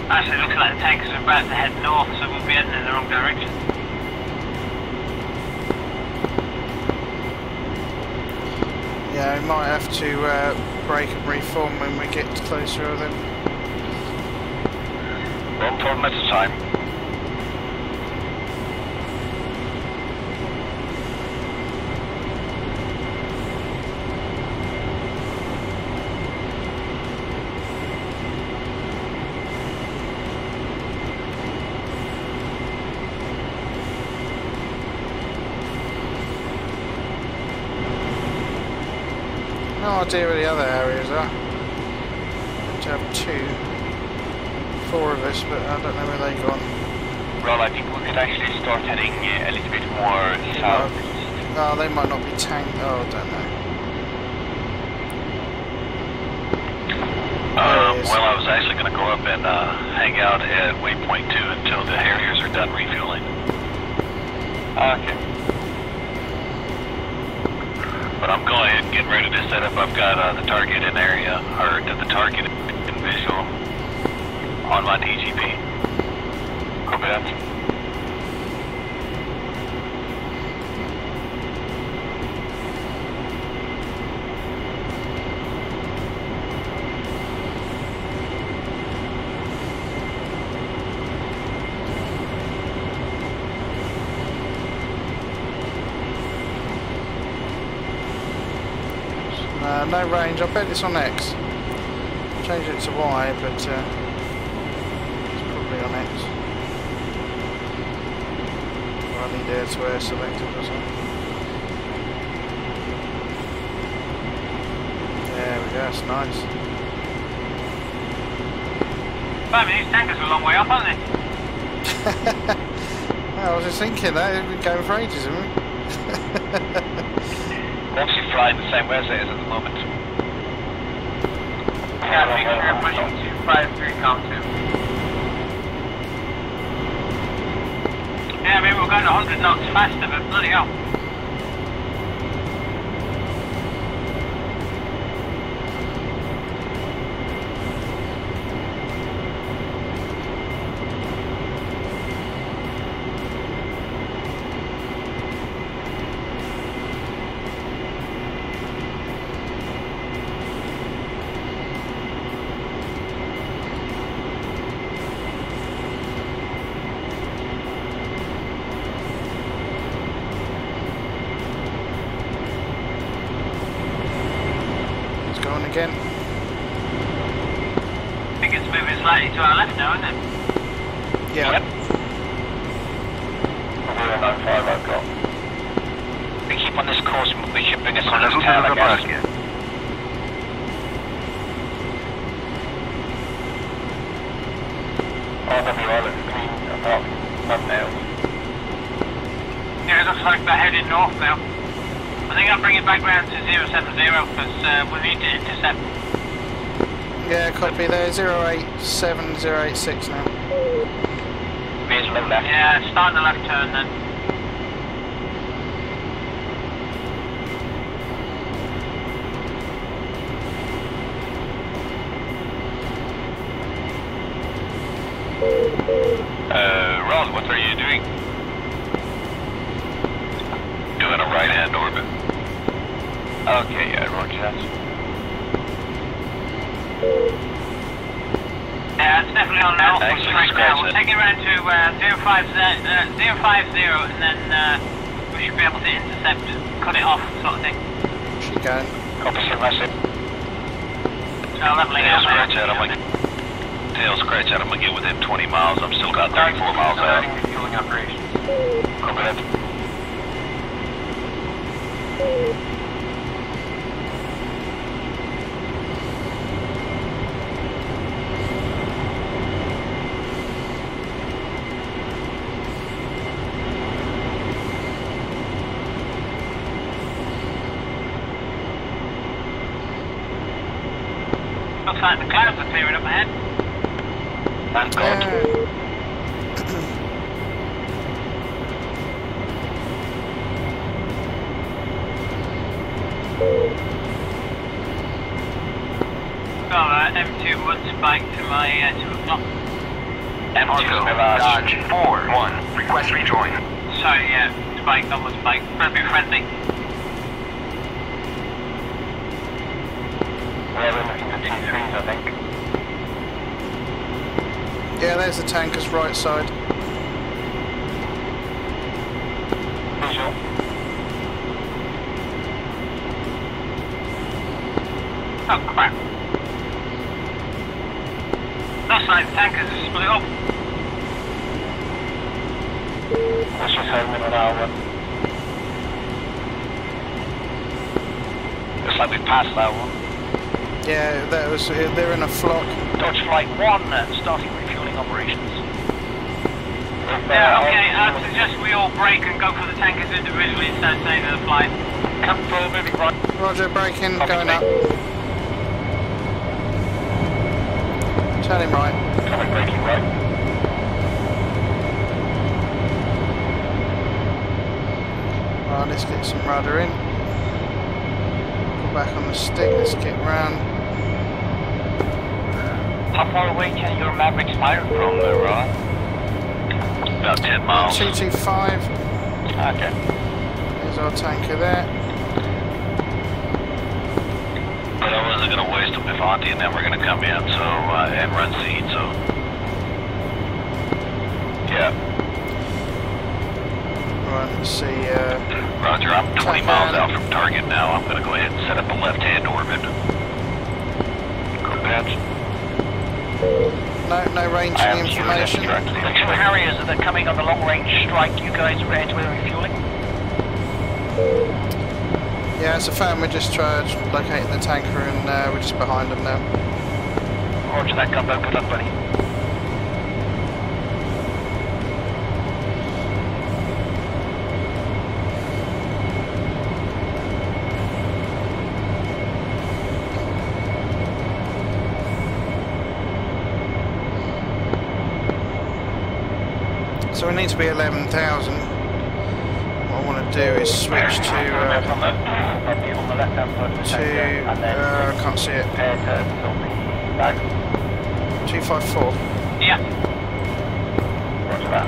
Actually, it looks like the tankers are about to head north, so we'll be heading in the wrong direction. Yeah, we might have to break and reform when we get closer to them. 1 problem at a time. No idea where the other areas are. To have 4 of us, but I don't know where they've gone. Well, I think we could actually start heading a little bit more south. Oh, they might not be tanked. Oh, I don't know. Well, I was actually going to go up and hang out at waypoint 2 until the Harriers are done refueling. Okay. But I'm going ahead and getting ready to set up. I've got the target in area, or the target in visual on my DGP. Copy that. No range. I bet it's on X. Change it to Y, but it's probably on X. I need air to air selected or something. There we go. That's nice. I mean, these tankers are a long way up, aren't they? I was just thinking that. We've been going for ages, haven't we? Mostly flying the same way as it is at the moment. Yeah, make sure you're pushing 253 com 2. Yeah, I mean, we're going 100 knots faster, but bloody hell. again. I think it's moving slightly to our left now, isn't it? Yeah. Yep. 095 I've got. We keep on this course, we should bring us on this tail, I guess. RW Island, clean, apart from nails. Yeah, it looks like they're heading north now. I think I'll bring it back round to 070 because we need to intercept. Yeah, copy there, 087086 now. Veers low left. Yeah, start the left turn then. Ron, what are you doing? Doing a right-hand orbit. Okay, yeah, roger that. Yeah, it's definitely on now. Thanks for Right now. We'll discussing. take it around to 050 and then we should be able to intercept, cut it off, sort of thing. She going. Copy, sir, massive. So leveling Tail out scratch there. out, I'm gonna get within 20 miles. I'm still got 34 miles out. Starting refueling operations. Copy that. Looks like the clouds are clearing up ahead. Thank God. Got M2 wood spike to my 2 o'clock. M2 Dodge 4-1. Request rejoin. Sorry, yeah, spike, not wood spike. Better be friendly. We're looking for T3s, I think. Yeah, there's the tanker's right side. Visual. Oh crap. Looks like the tankers are split up. Let's just home in an hour. Looks like we passed that one. Yeah, they're in a flock. Dodge Flight 1, starting refueling operations. Yeah, okay, I'd suggest we all break and go for the tankers individually instead of staying in the flight. Control moving right. Roger, braking, going up. Turning right. Coming braking right. Right, let's get some rudder in. Pull back on the stick, let's get round. How far away can your Mavericks fire from, Ron? About 10 miles. 225. Okay. There's our tanker there. But I wasn't gonna waste them if Auntie and them were gonna come in, so, and run seed, so. Yeah. Right, let's see, Roger, I'm 20 Check miles out. out from target now. I'm gonna go ahead and set up a left-hand orbit. Cool patch. no ranging information. The two Harriers that are coming on the long-range strike, you guys are ready to refueling? Yeah, it's a fan, we just tried locating the tanker and we're just behind them now. Roger that, Gumbo. Good luck, buddy. So we need to be 11,000. What I want to do is switch to, I can't see it, 254. Yeah. Roger that.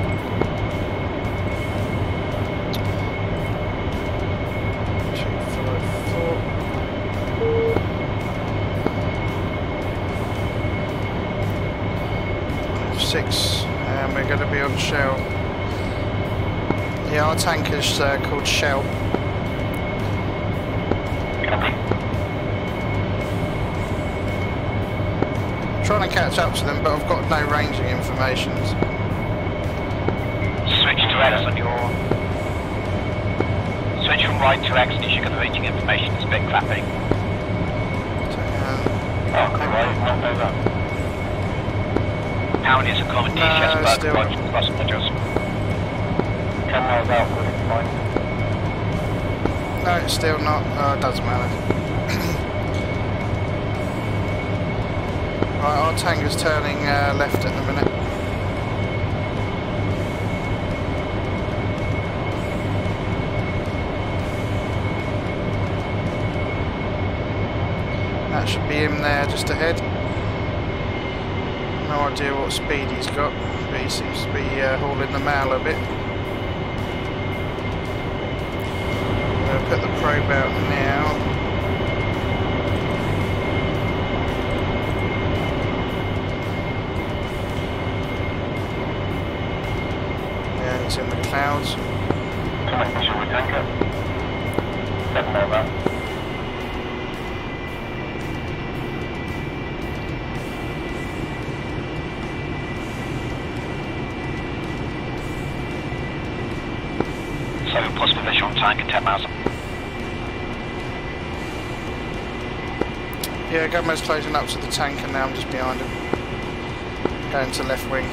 254. 6, and we're going to be on Shell. Yeah, our tanker's called Shell. Copy. Trying to catch up to them, but I've got no ranging information. Switch to X on your... Switch from right to X if you got the ranging information. It's a bit crappy. Okay, right, not over. How many is a common DCS bug? still. Cross modules. 10 miles out, but it's fine. No, it's still not. It doesn't matter. Right, our tanker's turning left at the minute. That should be him there just ahead. No idea what speed he's got, but he seems to be hauling the mail a bit. I'm going to put the probe out now. Yeah, he's in the clouds. Consequential with tanker. 7 miles out. Plus position on tank at 10 miles. Yeah, Gumbo's closing up to the tank and now I'm just behind him. Going to left wing.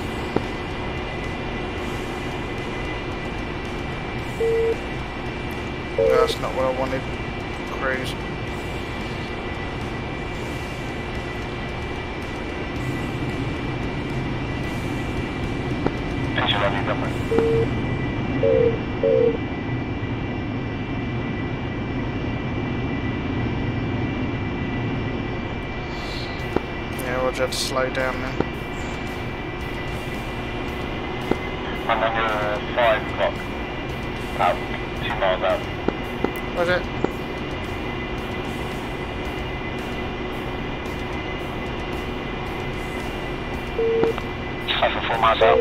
No, that's not what I wanted. Cruise. Engine on you, Gumbo. Yeah, Roger, had to slow down then. I'm on your 5 o'clock. Out, 2 miles out. Roger. For 4 miles out.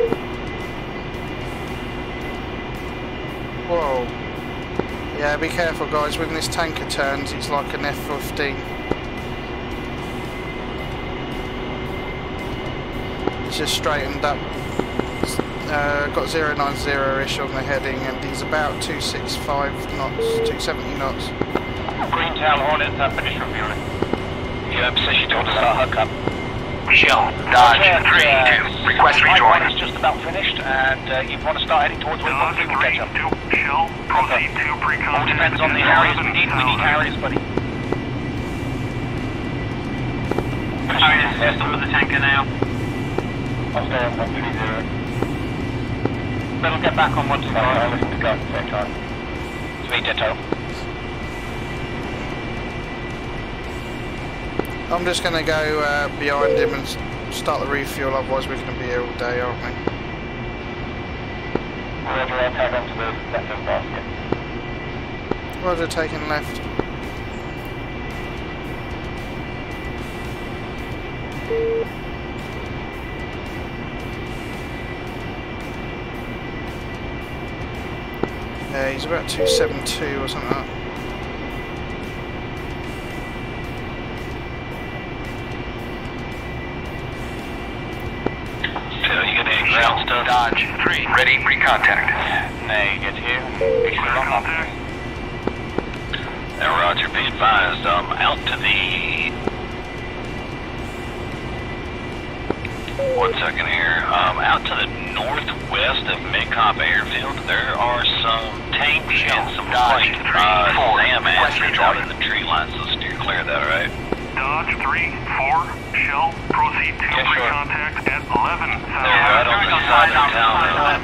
Whoa. Yeah, be careful guys, when this tanker turns it's like an F-15. It's just straightened up. Got 090-ish on the heading and he's about 265 knots, 270 knots. Green tail Hornet, finish refueling. You're in position to start hook up. Shell, Dodge 3-2, request rejoin. It's just about finished and you want to start heading towards where Dodge 3-2, Shell, proceed to pre-contact. All depends on the Harriers, we need Harriers, buddy. Harriers system with the tanker now. I'll stay on 130. Better get back on 125. I'll listen to go at the same time. 3 ditto. I'm just going to go behind him and start the refuel, otherwise we're going to be here all day, aren't we? Roger, I'll tag onto the left-hand basket. Roger, taking left. Yeah, he's about 272 or something like that. Shell, Dodge 3, ready, pre-contact. Negative. Contact. Now, Roger, be advised, out to the... 1 second here. Out to the northwest of Midcop Airfield, there are some tanks and some Dodge 3, 4, SAM assets out in the tree line, so steer clear of that, right? Dodge 3, 4, Shell, proceed to pre-contact at 11. They're right on the side of town.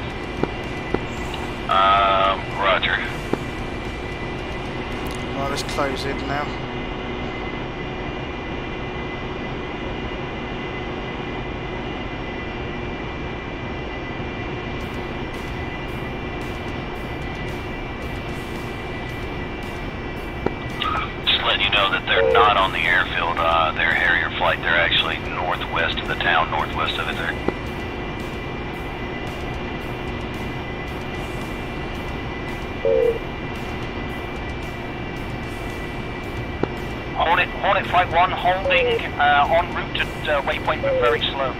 Roger. Well, let's close in now. Just letting you know that they're not on the airfield, their Harrier flight. They're actually northwest of the town, northwest of it there. Hornet Flight 1 holding en route at waypoint but very slow.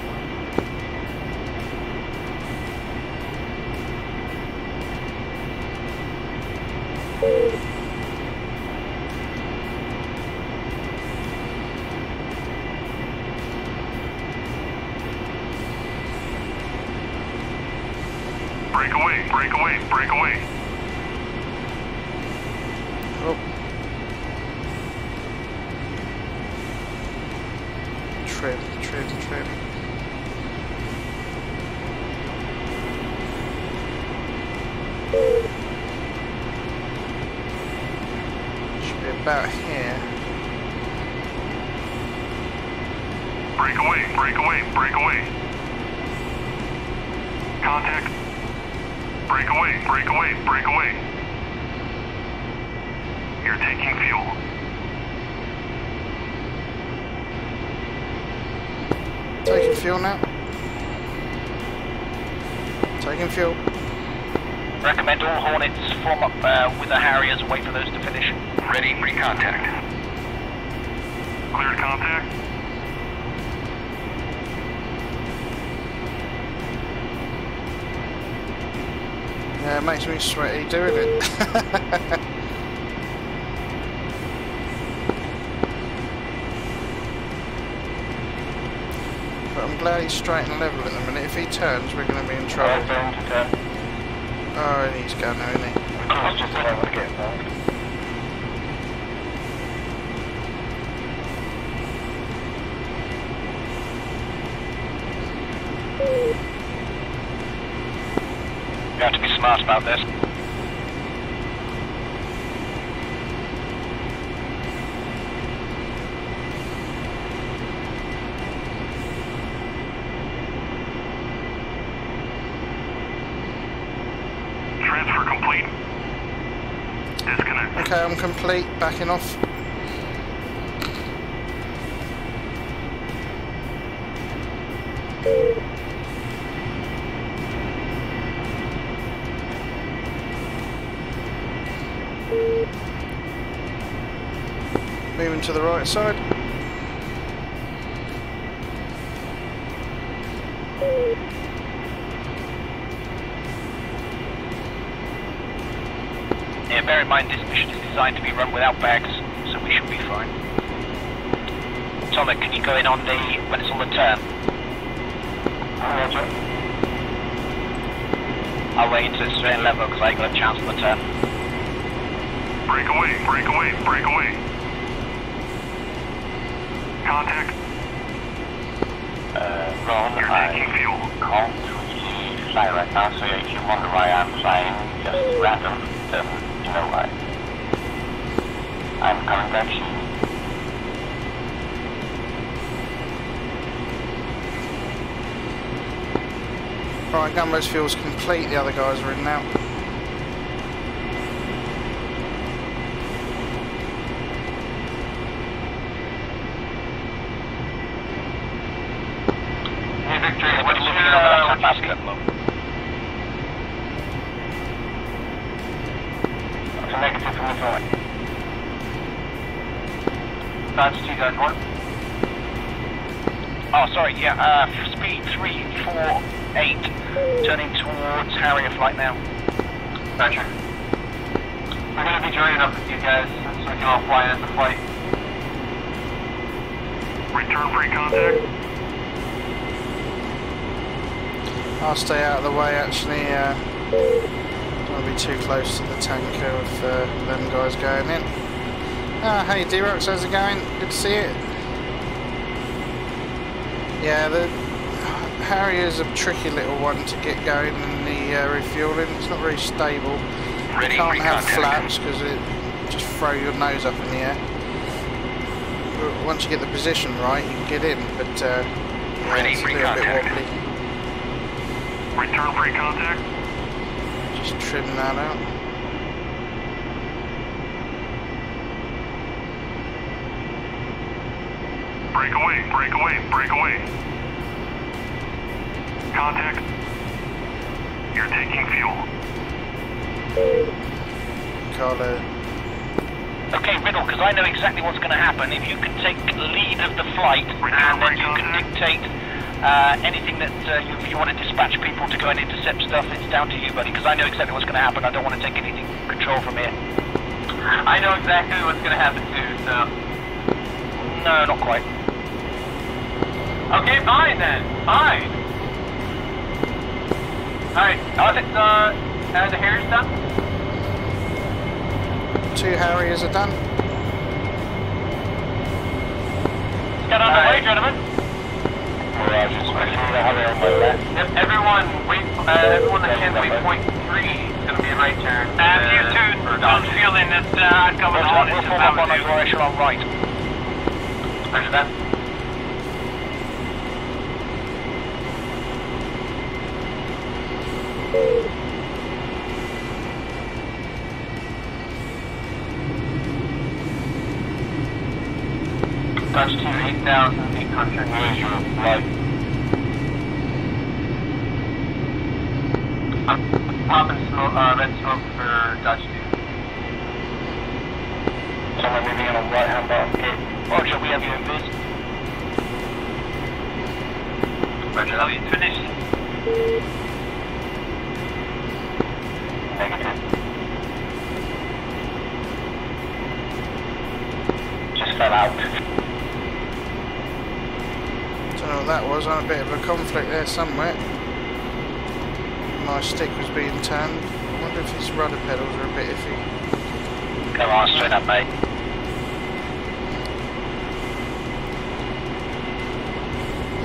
Break away, break away, break away. Oh. Trim. Should be about here. Break away, break away, break away. Contact. Break away, break away, break away. You're taking fuel. Taking fuel now. Taking fuel. Recommend all Hornets form up with the Harriers and wait for those to finish. Ready, pre-contact. Cleared contact. Yeah, it makes me sweaty doing it. But I'm glad he's straight and level at the minute. If he turns, we're going to be in trouble. Oh, and he's going now, isn't he? Just what I want to get back. You have to be smart about this. Transfer complete. Disconnect. Okay, I'm complete. Backing off. Moving to the right side. Yeah, bear in mind this mission is designed to be run without bags, so we should be fine. Tomek, can you go in on the when it's on the turn? Roger. I'll wait until it's straight and level because I ain't got a chance on the turn. Break away, break away, break away. Contact. Ron, You're taking fuel. can't really fly right now, so if you wonder why I'm flying just random, then you know why. I'm coming back to you. Alright, Gumbo's fuel's complete. The other guys are in now. That's 2-1. Oh, sorry, yeah, speed 348, turning towards Harrier flight now. Roger. We're going to be joining up with you guys so we can all fly in the flight. Return free contact. I'll stay out of the way actually. Don't want to be too close to the tanker with them guys going in. Hey D-Rox, how's it going? Good to see it. Yeah, the Harrier's a tricky little one to get going in the refueling. It's not very stable. You can't have flaps because it just throw your nose up in the air. But once you get the position right, you can get in, but yeah, it's a little bit wobbly. Return free contact. Just trim that out. Break away, break away, break away. Contact. You're taking fuel. Carlo. Okay, Riddle, because I know exactly what's going to happen. If you can take lead of the flight, and then you can dictate anything that if you want to dispatch people to go and intercept stuff, it's down to you, buddy, because I know exactly what's going to happen. I don't want to take anything control from here. I know exactly what's going to happen too, so... No, not quite. Okay, fine then. Fine. Alright, the Harrier's done? 2 Harriers are done. Get on the way, gentlemen. Yep, everyone that can waypoint 3 is going to be a right turn. You two, I'm feeling that I'd go with the Hornets if I was you. Direction on right. Roger that. Dutch 2, 8,800. Where's your flight? I'm popping smoke, red smoke for Dutch 2. Someone moving in on right hand bar. Okay. Roger, we have you in vis. Roger Oh, you finished? Negative. Just fell out. Don't know what that was. On a bit of a conflict there somewhere. My stick was being turned. I wonder if his rudder pedals are a bit iffy. Come on, straight up, mate.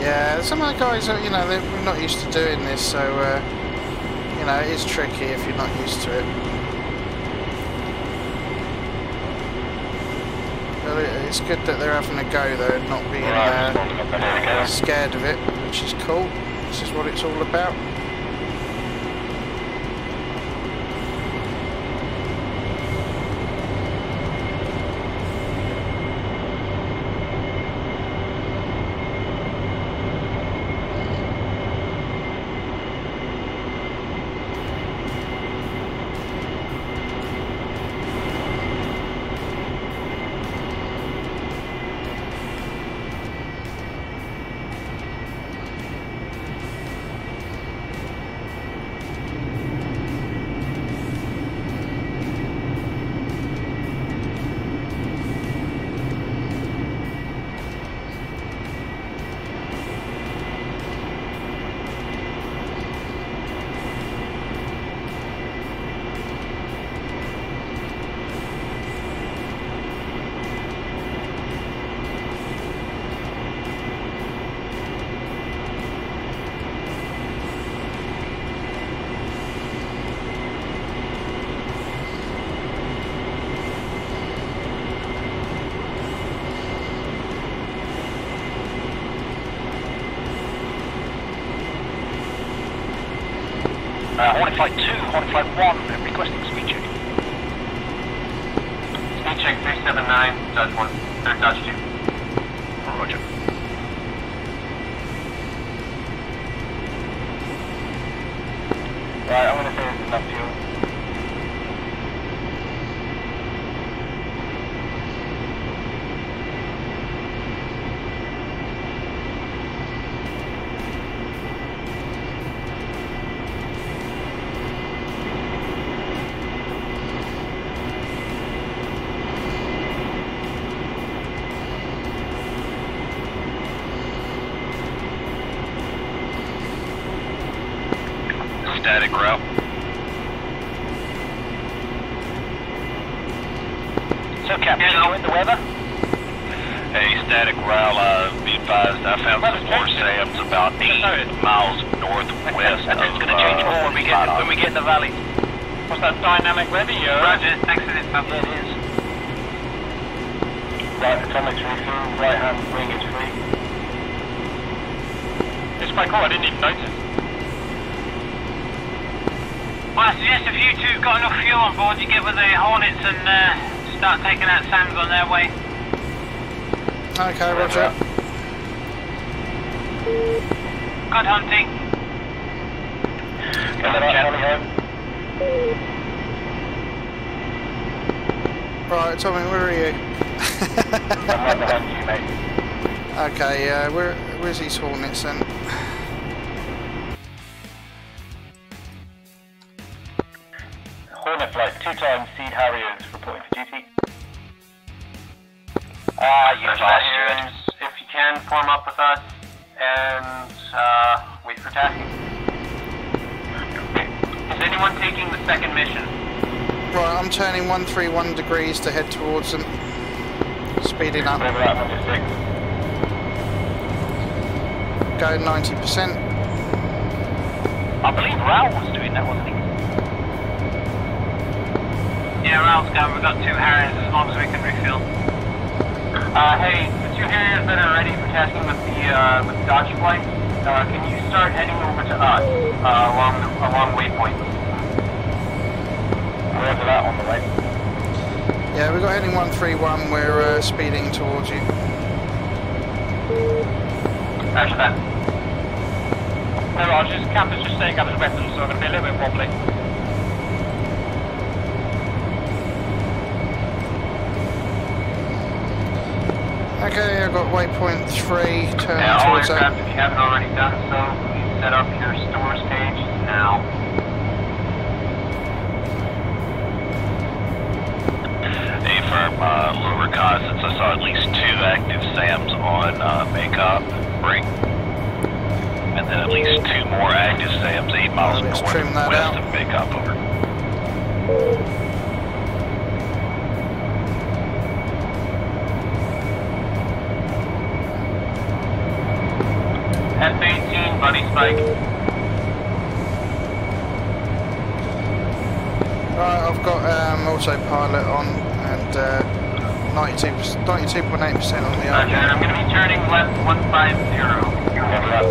Yeah, some of the guys are, they're not used to doing this, so, it is tricky if you're not used to it. But it's good that they're having a go, though, and not being scared of it, which is cool. This is what it's all about. Hornet Flight 2, Hornet Flight 1, requesting speed check. Speed check 379, Dodge 1, or Dodge 2. Roger. Right, I'm gonna say there's enough fuel. Static route. So, Captain, enjoying the weather? Hey, static route, be advised, I found some more SAMs about 8 miles northwest of It's going to change more when we get in the valley. What's that dynamic levy? Roger, exit it, Yeah, it is. Right, atomics refuel, right hand wing is free. It's quite cool, I didn't even notice. Well, I suggest if you two got enough fuel on board, you get with the Hornets and start taking out SAMs on their way. Okay, roger. Good hunting. Right, Tommy, where are you? I'm right behind you, mate. Okay, where's these Hornets then? Hornet flight, 2 times Seed Harriers reporting for duty. You Harriers, if you can, form up with us and wait for tasking. Is anyone taking the second mission? Right, I'm turning 131 degrees to head towards them. Speeding up. Over that, 106. Going 90%. I believe Raoul was doing that, wasn't he? Yeah, Raoul's gone. We've got 2 Harriers as long as we can refuel. Hey, the 2 Harriers that are ready for tasking with the Dodge flight, can you start heading over to us along waypoint? Wherever that on the right. Yeah, we've got heading 131, we're speeding towards you. After that. No, Rogers, Camp is just staying up his weapons, so I'm going to be a little bit wobbly. Okay, I've got waypoint 3, turn All towards aircraft, that. if you haven't already done so, please set up your store stage now. Affirm, low reconnaissance. I saw at least 2 active SAMs on Maycop Ring. And then at least 2 more active SAMs 8 miles Let's north trim that west out. of Maycop, over. F-18, buddy spike. Right, I've got autopilot on and 92.8% on the Roger, RP. I'm going to be turning left 150.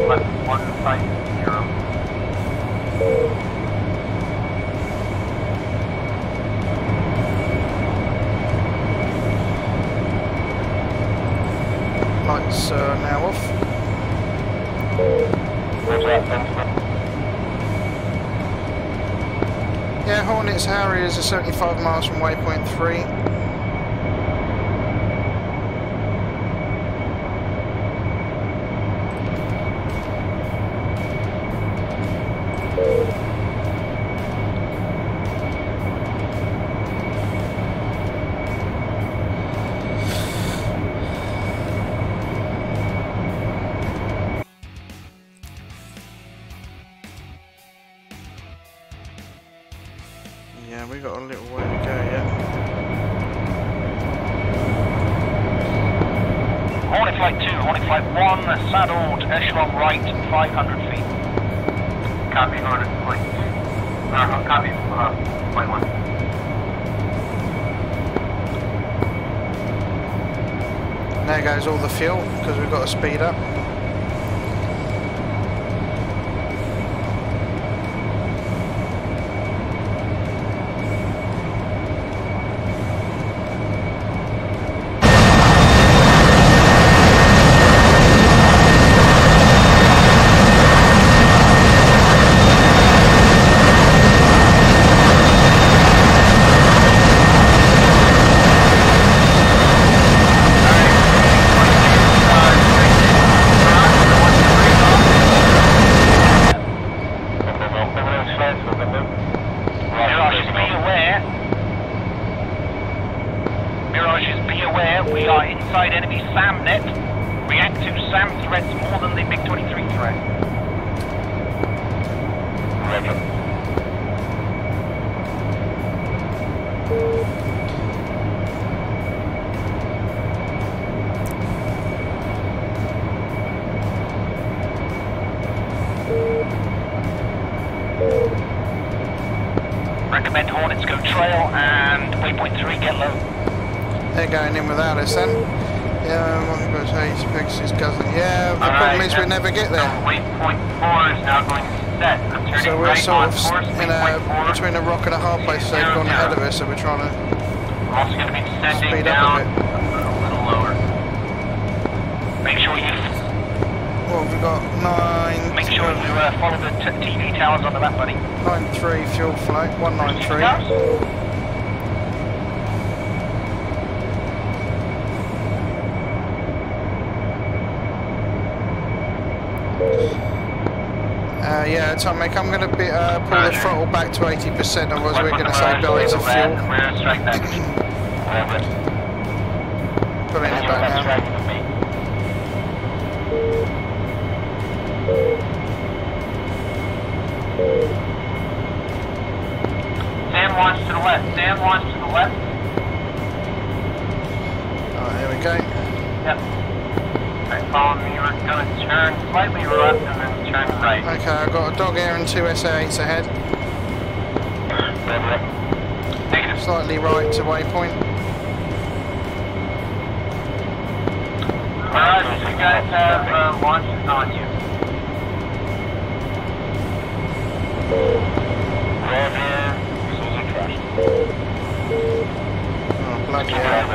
Left 150. Lights are now off. Yeah, Hornets Harriers are 75 miles from waypoint 3. Yeah, we got a little way to go yet. Hornet Flight 2, Hornet Flight 1, saddled, echelon right, 500 feet. Copy, Hornet Flight 2. Copy, Flight 1. There goes all the fuel, because we've got to speed up. Recommend Hornets go trail and waypoint 3 get low. They're going in without us then. Yeah, Pegasus cousin. Yeah, the problem is we never get there. Waypoint 4 is now going to set. I'm turning So we're right sort on of course, in between a rock and a hard place. They've gone ahead of us, so we're trying to I'm also going to be descending speed down up a bit. a little lower. Make sure you Well, we've got 9. make sure you follow the TV towers on the map, buddy. 93 fuel flow, 193. Tom, Mick, I'm going to pull the throttle back to 80%, otherwise we're going to save loads of fuel. Pulling it back now. Sam launch to the left. Sam launch to the left. Alright, here we go. Yep. Alright, follow me. We're going to turn slightly left and then turn right. Okay, I've got a dog here and 2 SA8s ahead. Negative. Slightly right to waypoint. Alright, you guys have launches on you. Oh, bloody hell.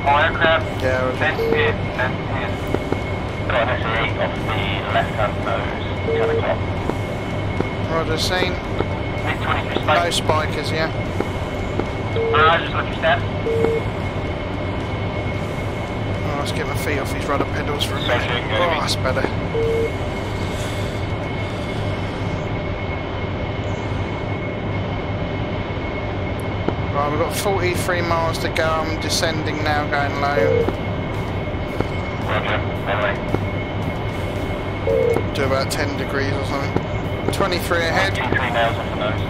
All aircraft, Yeah, we're fence in. Got an SA8 off the left-hand nose, 10 o'clock. Roger, scene. MiG-23 No spike. spikers, yeah. Mirage, just left your step. Oh, let's get my feet off these rudder pedals for a minute. Oh, that's better. Right, we've got 43 miles to go. I'm descending now, going low. Roger, Do about 10 degrees or something. 23 ahead. 3 nails off the nose.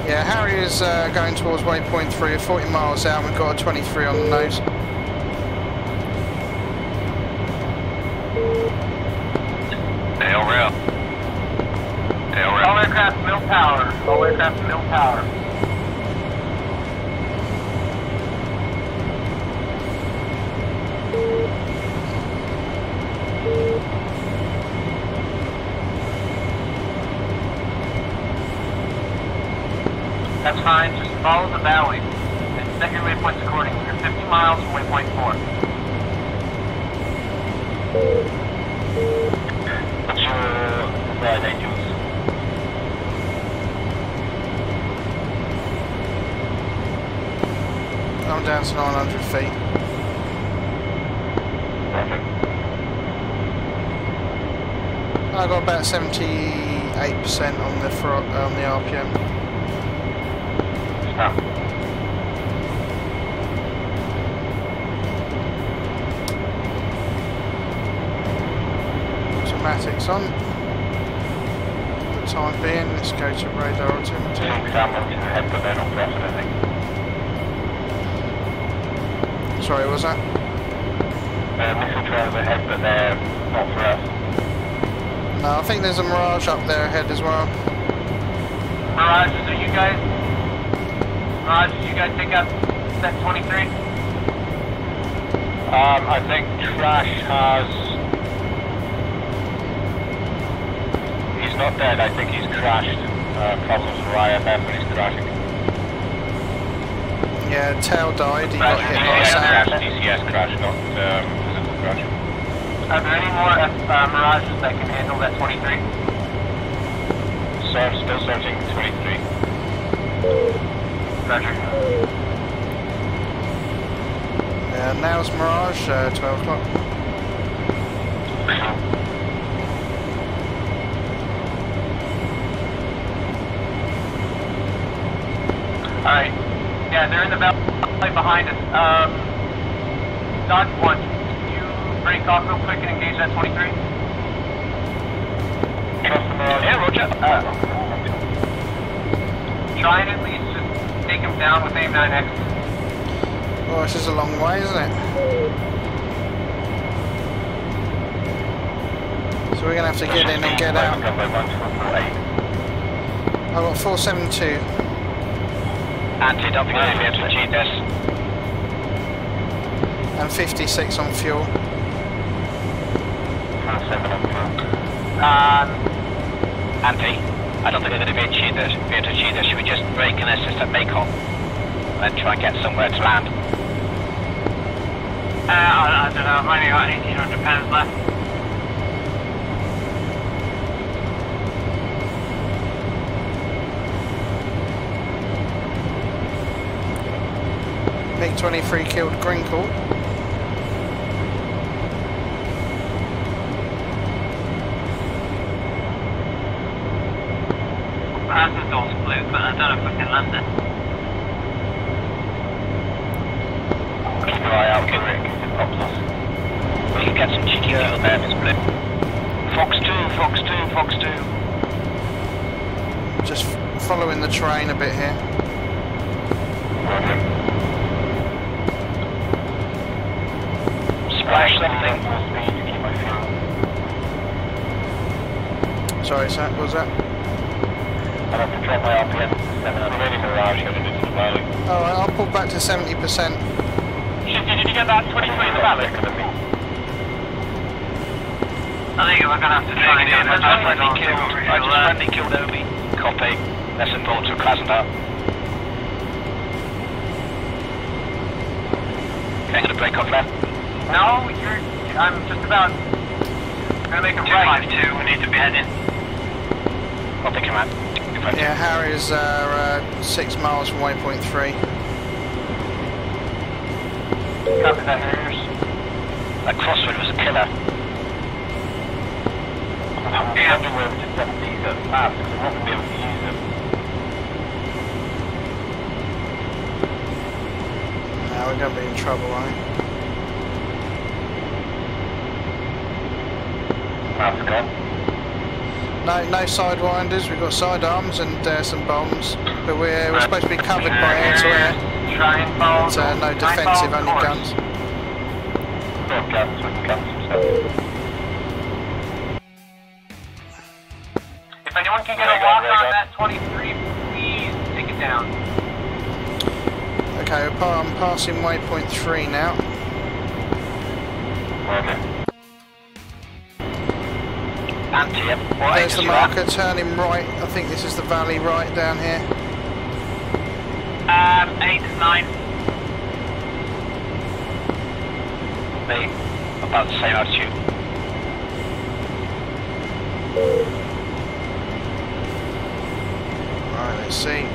Yeah, Harrier's going towards waypoint 3, 40 miles out. We've got a 23 on the nose. Tail rail. Tail rail. All aircraft mill power. All aircraft mill power. That's fine, just follow the valley and set your waypoints accordingly. You're 50 miles from waypoint 4. What's your desired angels? I'm down to 900 feet. Perfect. I've got about 78% on the RPM. Stop. Automatics on. For the time being, let's go to radar altimeter. Sam wants to head, but they're not pressing, I think. Sorry, what was that? Missile trails ahead, but they're not for us. No, I think there's a Mirage up there ahead as well. Mirages, are you guys? Mirages, you guys pick up set 23? I think Trash has... He's not dead, I think he's crashed. Problems with IFF and he's crashing. Yeah, Tail died, he got Crash, hit by Sam. DCS crash, not physical crash. Are there any more Mirages that can handle that 23? Still searching 23. Roger. Now's Mirage, 12 o'clock. Alright. Yeah, they're in the valley behind us. Dodge 1, can you break off real quick and engage that 23? Yeah, roger. Try and at least just take him down with AIM-9X. Oh, this is a long way, isn't it? So we're going to have to get in and get out. I've got 472. Anti, don't think I'll be able to achieve this. And 56 on fuel. Anti, I don't think they're going to be able to achieve this. Should we just brake and assist at Macon? And then try and get somewhere to land? I don't know, I've only got 1,800 pounds left. MiG-23 killed Grinkle. don't know if we can land it. Keep your eye out for Rick if it pops us. We can get some cheeky fuel there if it's blue. Fox 2, Fox 2, Fox 2. Just following the train a bit here. Splash something. Sorry, Sam, what was that? I'll have to drop my RPM to 7. I'm ready Mirage heading into the valley. Alright, I'll pull back to 70%. Shifty, did you get that 23 in the valley? I think we're gonna have to try and get that. I just friendly killed Obi. Copy. That's important to Krasnodar. Okay, I'm gonna break off left. No, I'm just about gonna make a right. 252, we need to be heading. Copy, command. Yeah, Harriers are 6 miles from waypoint 3. Copy that, Harriers. That crosswind was a killer. I'm wondering where we just set these up fast because I'm not going to be able to use them. Now we're going to be in trouble, aren't we? That's good. No sidewinders, we've got sidearms and some bombs, but we're supposed to be covered by air-to-air. But no defensive, only guns. No guns, we can gun some stuff. If anyone can get a walk on that 23, please take it down. Okay, I'm passing waypoint 3 now. Okay. There's the marker, turning right. I think this is the valley right down here. 8, 9. Me, about the same altitude. Alright, let's see.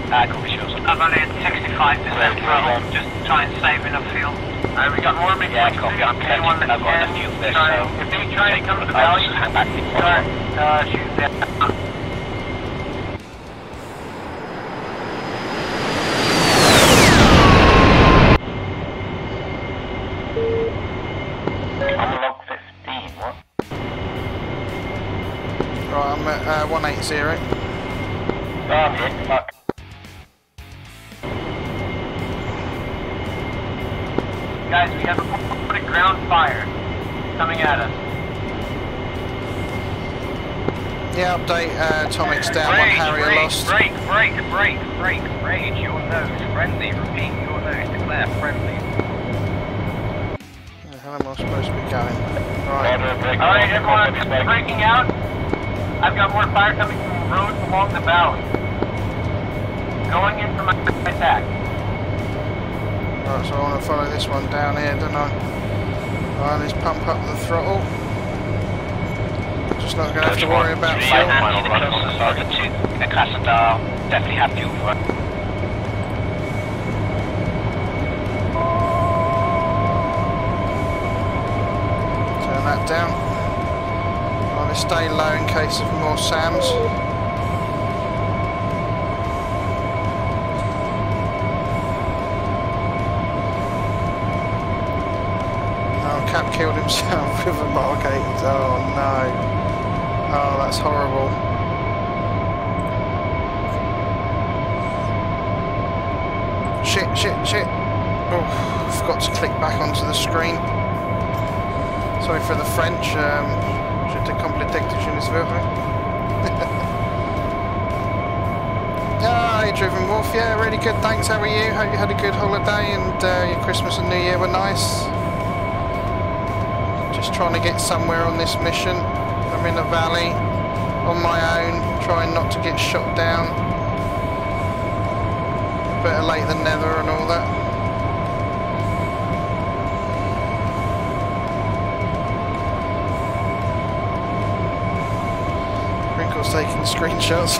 Copy shields. I'm only at 65% throttle, just try and save enough fuel. Alright, we got more big Yeah, copy. I'm connecting, and I've got enough fuel for this, so... If they try to come to the valley, hang back. start shooting them. I'm log 15, what? Right, I'm at 180. Oh, I'm hit, fuck. Guys, we have a ground fire coming at us. Yeah, update, Atomic's down, one Harrier lost. Break, your nose, friendly, repeat, your nose, declare friendly. Where the hell am I supposed to be going? Right. Alright, everyone, breaking out. I've got more fire coming from the roads along the valley. Going in for my attack. Right, so I want to follow this one down here, don't I? Right, let's pump up the throttle. Just not going to have to worry about fuel. The closest target to Krasnodar, definitely have fuel for it. Turn that down. Right, let's stay low in case of more SAMs. Cap killed himself with a Mark 8. Oh no. Oh, that's horrible. Shit. Oh, forgot to click back onto the screen. Sorry for the French. Je te complète je ne sais pas. Hey, Driven Wolf. Yeah, really good. Thanks. How are you? Hope you had a good holiday and your Christmas and New Year were nice. Just trying to get somewhere on this mission. I'm in a valley on my own, trying not to get shot down. Better late than never and all that. Wrinkle's taking screenshots.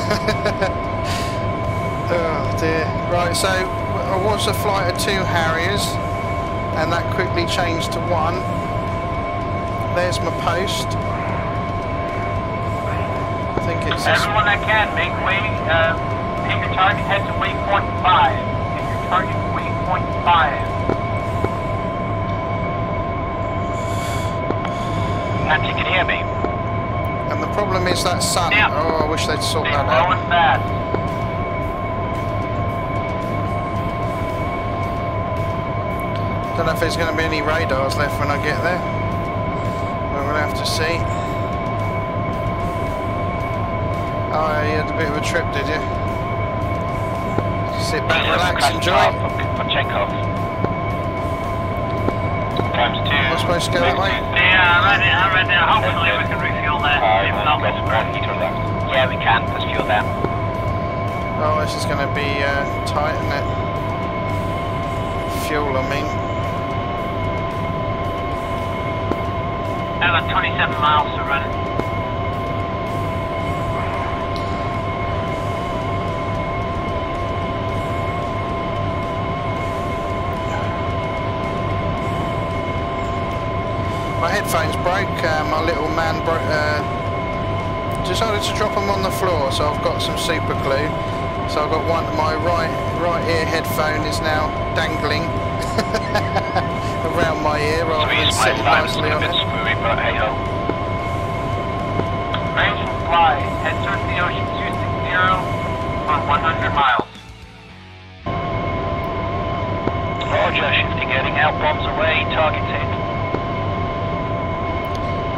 Oh dear. Right, so I was a flight of 2 Harriers and that quickly changed to 1. There's my post. think it's this. Everyone that can, make way, take your target, head to waypoint 5. Take your target to waypoint 5. And you can hear me. And the problem is that sun. Yeah. Oh, I wish they'd sort Stay that low out. and fast. Don't know if there's going to be any radars left when I get there. But we'll have to see. Oh, you had a bit of a trip, did you? Sit back, relax, enjoy. For Chekhov. Times 2. Am I supposed to go that way? Yeah, I'm ready. Hopefully we can refuel there. If not, Got 1 meter left. Yeah, we can. There's fuel there. Oh, this is going to be tight, isn't it? Fuel, I mean. I've got 27 miles to run. My headphones broke. My little man decided to drop them on the floor, so I've got some super glue. So I've got one. My right ear headphone is now dangling around my ear rather than sitting nicely on it. Screwy, but hey ho. Range and fly. Head towards the ocean 260 for 100 miles. Roger, Shiftie getting out, bombs away, targeted.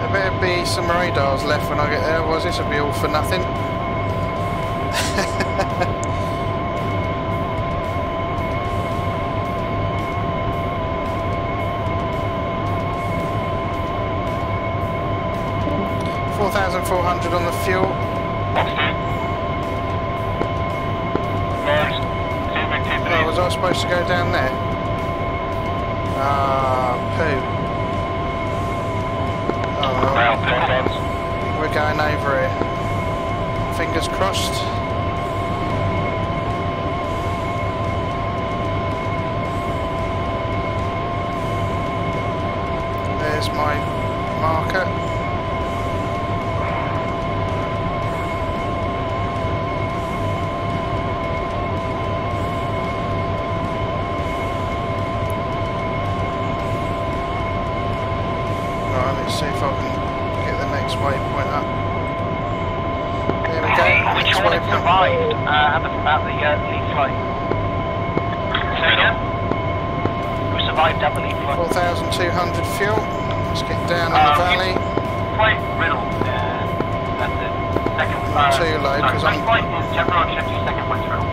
There better be some radars left when I get there, otherwise this will be all for nothing. $4,400 on the fuel. Oh, was I supposed to go down there? Ah, poo. Oh, well. We're going over here. Fingers crossed. There's my marker. See if I can get the next waypoint up. There we go. Which Next one waypoint. survived at the lead flight? Say again? Who survived at the lead flight? 4,200 fuel. Let's get down in the valley. Flight riddle. That's it. Second. Too low because first I'm. flight is Chevron Shiftie, second flight's riddle.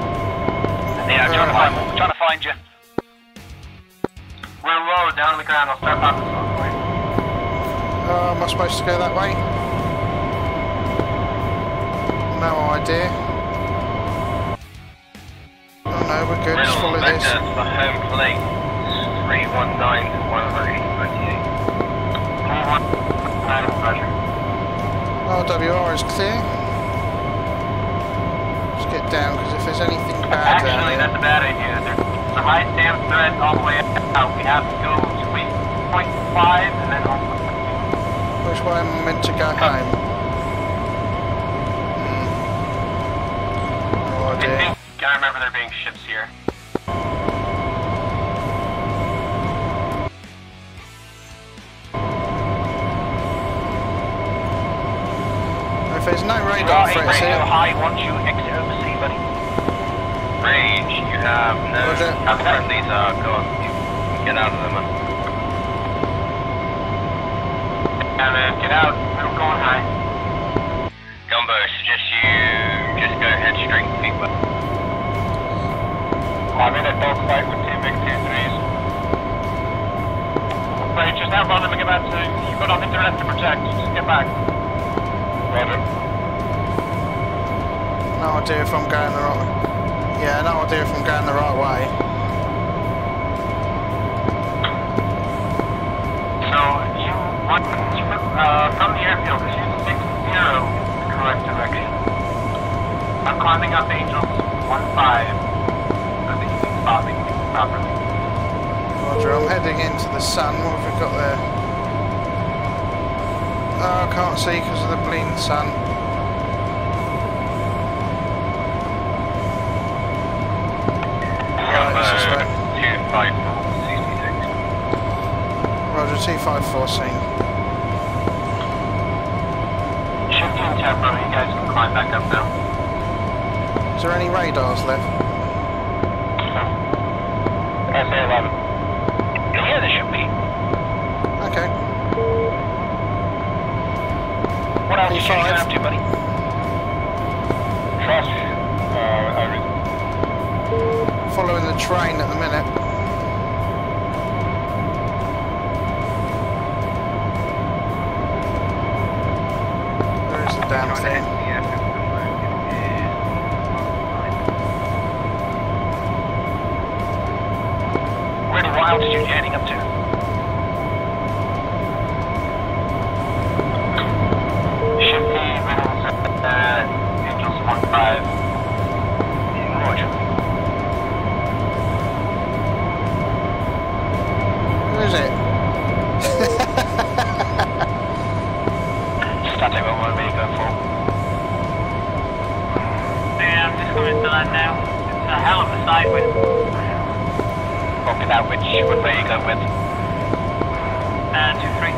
Yeah, trying to find you. We're low, down on the ground. I'll start popping some point. Oh, am I supposed to go that way? No idea. Oh no, we're good. Just follow this. The home plate. 319-128. RWR is clear. Let's get down because if there's anything bad down Actually, there. that's a bad idea. There's a high stamp thread all the way out. We have to go to waypoint 5 and then home. Which way am I meant to go home? No idea. I remember there being ships here. If there's no radar threats here. High once you exit oversea, buddy. Range, you have no Roger. friendlies are gone. You can get out of them. Yeah, man, get out. I'm going high. Gumbo, suggest you just go head straight feet west. I'm in a dogfight with two big 2-3s. Right, just outrun them and get back to... You've got off internet to protect. Just get back. Roger. No idea if I'm going the right way. Yeah, no idea if I'm going the right way. So, you want from the airfield, this is 60 the correct direction. I'm climbing up Angels 1-5. I think you can spot me properly. Roger, I'm heading into the sun. What have we got there? Oh, I can't see because of the bleeding sun. 514. Shiftie and Tempo, you guys can climb back up now. Is there any radars left? SA-11. Yeah, there should be. Okay. What else are you shooting up to, buddy? Trust. Following the train at the minute. Where is the damn thing? Really, what altitude are you heading up to? Shiftie, Reynolds, Angels 1-5. Roger. Where is it? Static, what are you going for? Yeah, I'm just coming to land now. It's a hell of a side wind. Copy that, which way are you going with? 2-3.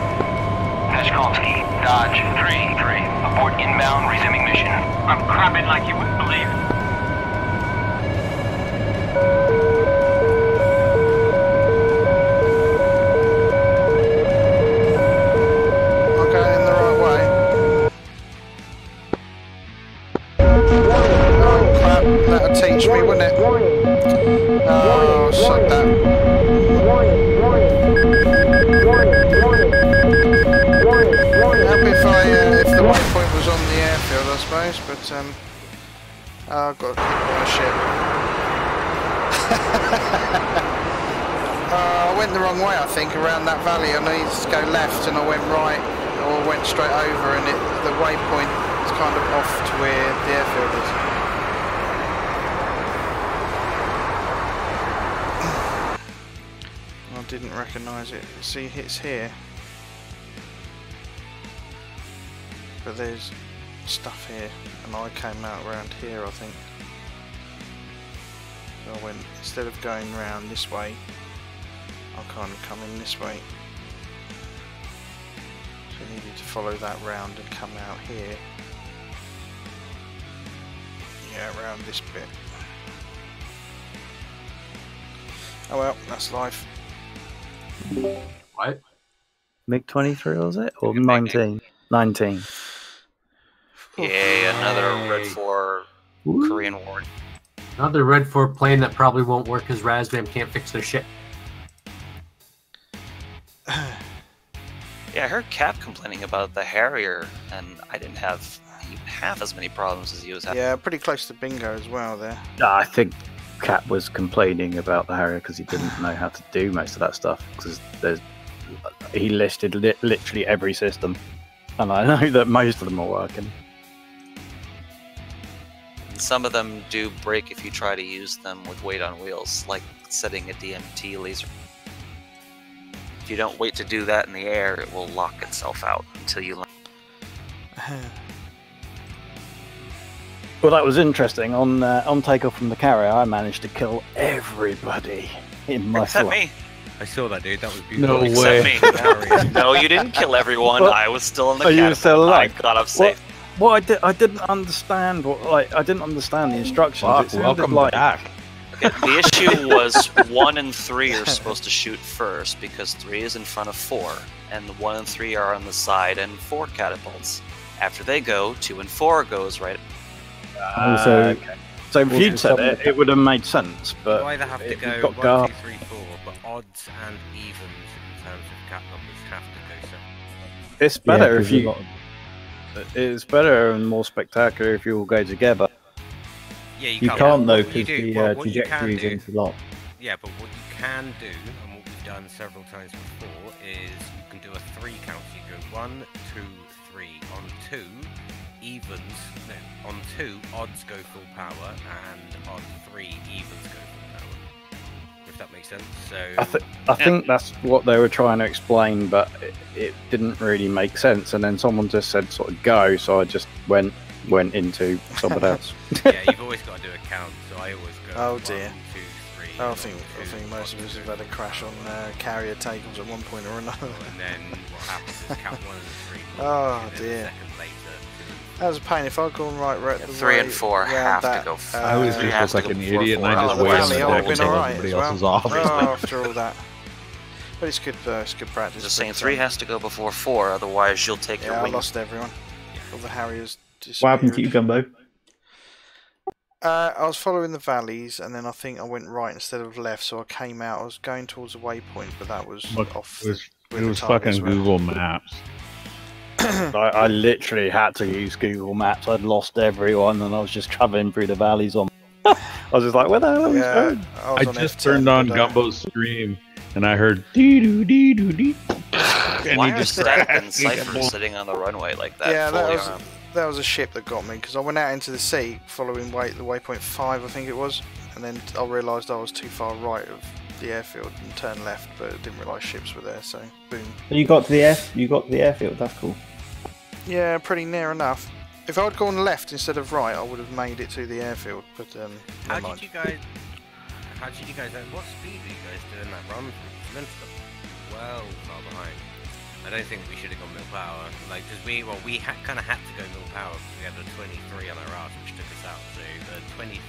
Heskolsky, Dodge, 3-3. Abort inbound, resuming mission. I'm crabbing like you wouldn't believe. I'm going in the right way. Oh crap, that'll teach me, wouldn't it? Oh, suck that. Happy if the waypoint was on the airfield, I suppose, but I've got to keep my ship. I went the wrong way, I think, around that valley. I needed to go left, and I went right, or went straight over, and the waypoint is kind of off to where the airfield is. I didn't recognise it. See, it's here. But there's stuff here, and I came out around here, I think. So I went, instead of going round this way, I'll kind of come in this way. So I needed to follow that round and come out here. Yeah, around this bit. Oh well, that's life. What? MiG-23 was it? Or 19? 19. Yeah, another Red 4 Korean War. Another Red 4 plane that probably won't work because Razbam can't fix their shit. Yeah, I heard Cap complaining about the Harrier, and I didn't have even half as many problems as he was having. Yeah, pretty close to bingo as well there. I think Cap was complaining about the Harrier because he didn't know how to do most of that stuff. Because he listed literally every system, and I know that most of them are working. Some of them do break if you try to use them with weight on wheels, like setting a DMT laser. If you don't wait to do that in the air, it will lock itself out until you land. Well, that was interesting. On takeoff from the carrier, I managed to kill everybody in my Except flight. me. I saw that, dude. That was beautiful. No Except way. me. No, you didn't kill everyone. What? I was still in the Oh, you were still alive? I got up safe. Well, I didn't understand I didn't understand the instructions. Fuck, It sounded welcome like back. The issue was 1 and 3 are supposed to shoot first because 3 is in front of 4, and 1 and 3 are on the side and 4 catapults. After they go, 2 and 4 goes right. So if you'd said it, it would have made sense. But You either have to if go you've got 1, guard- 2, 3, 4, but odds and evens in terms of cap numbers have to go separate. it's better if you. It's better and more spectacular if you all go together. Yeah, You can't though, What you because do- the well, what you can trajectory is do- interlocked. Yeah, but what you can do, and what we've done several times before, is you can do a 3 count. So you go 1, 2, 3. On 2, evens. No, on 2, odds go full power, and on 3, evens go full power. If that makes sense. So I think that's what they were trying to explain, but it didn't really make sense. And then someone just said sort of go, so I just went into someone else. yeah, you've always got to do a count. So I always go Oh, 1, 2, dear. 3, I think most of us have had a crash on carrier takeoffs at one point or another. And then what happens is Cap 1 and 3. Oh dear. That was a pain. If I'd gone right, the 3 and 4 have to go. I was just like an idiot, and I just waited on the deck until everybody else was off. After all that. But it's good practice. Just saying 3 has to go before 4, otherwise you'll take your wings. I lost everyone. All the Harriers disappeared. What happened to you, Gumbo? I was following the valleys, and then I think I went right instead of left, so I came out. I was going towards the waypoint, but that was off. It was fucking Google Maps. I literally had to use Google Maps. I'd lost everyone, and I was just traveling through the valleys on. I was just like, "Where the hell are we going?" I just turned on Gumbo's stream, and I heard dee doo dee doo dee. Why are Static and Cypher sitting on the runway like that? Yeah, that was a ship that got me, because I went out into the sea following the waypoint 5, I think it was, and then I realised I was too far right of the airfield and turned left, but I didn't realise ships were there, so boom. You got to the airfield. That's cool. Yeah, pretty near enough. If I'd gone left instead of right, I would have made it to the airfield. But how did you guys? What speed were you guys doing that run from Minster? Well far behind. I don't think we should have gone mill power. Like, because we kind of had to go mill power because we had a 23 on our ass, which took us out. So the 23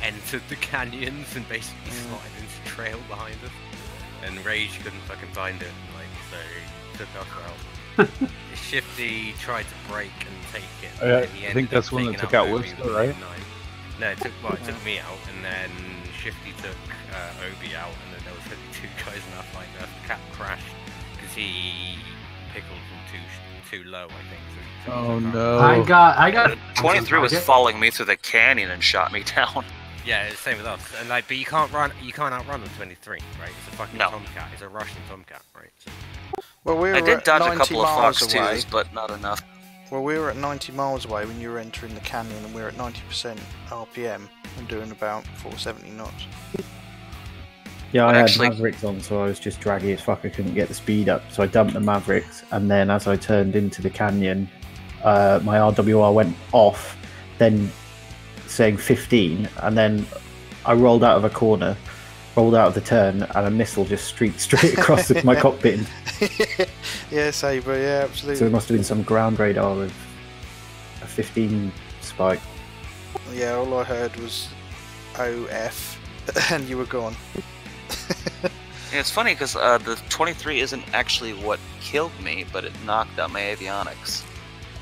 entered the canyons and basically slotted into trail behind us. And Rage couldn't fucking find it, like, so took us out. Shiftie tried to break and take it. I think that's when it took out Worcester, right? No, it took me out, and then Shiftie took Obi out, and then there was only 2 guys in our fight left. Cap crashed because he pickled from too low, I think. So oh no! I got. 23 was following me through the canyon and shot me down. Yeah, it's the same with us. And like, but you can't outrun the 23, right? It's a fucking Tomcat. It's a Russian Tomcat, right? So. Well, I did dodge a couple of Fox 2s, but not enough. Well, we were at 90 miles away when you were entering the canyon, and we were at 90% RPM and doing about 470 knots. Yeah, I had Mavericks on, so I was just draggy as fuck. I couldn't get the speed up, so I dumped the Mavericks, and then as I turned into the canyon, my RWR went off, then saying 15, and then I rolled out of a corner, rolled out of the turn, and a missile just streaked straight across my cockpit. Yeah, Sabre, yeah, absolutely. So it must have been some ground radar with a 15 spike. Yeah, all I heard was OF, and you were gone. Yeah, it's funny because the 23 isn't actually what killed me, but it knocked out my avionics.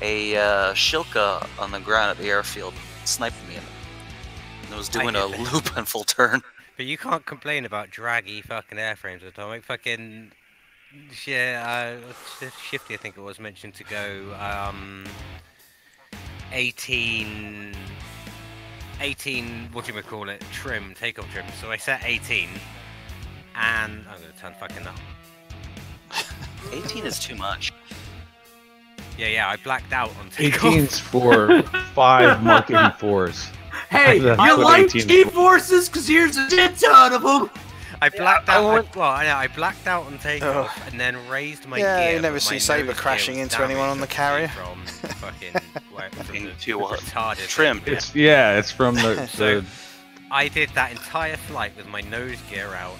A Shilka on the ground at the airfield sniped me, and it was doing a loop and full turn. But you can't complain about draggy fucking airframes at all. Like fucking Shiftie, I think it was, mentioned to go 18 what do you call it, trim, takeoff trim. So I set 18, and I'm gonna turn fucking up. 18 is too much. Yeah, I blacked out on takeoff. 18's for 5 Mark 84s. Hey, you like G-forces? Because here's a shit ton of them. I blacked out. I blacked out on takeoff and then raised my gear. Yeah, you never see Sabre crashing into anyone on the carrier. From fucking retarded trim. It's from the. I did that entire flight with my nose gear out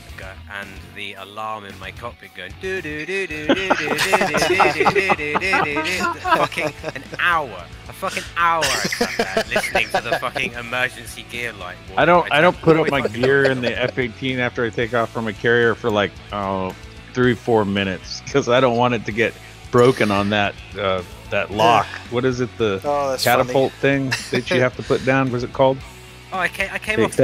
and the alarm in my cockpit going do do do do do do do do. Fucking a fucking hour I sat there listening to the fucking emergency gear light. I don't put up my gear in the F-18 after I take off from a carrier for like 3-4 minutes because I don't want it to get broken on that lock. What is it? The catapult thing that you have to put down. What's it called? Oh, I came off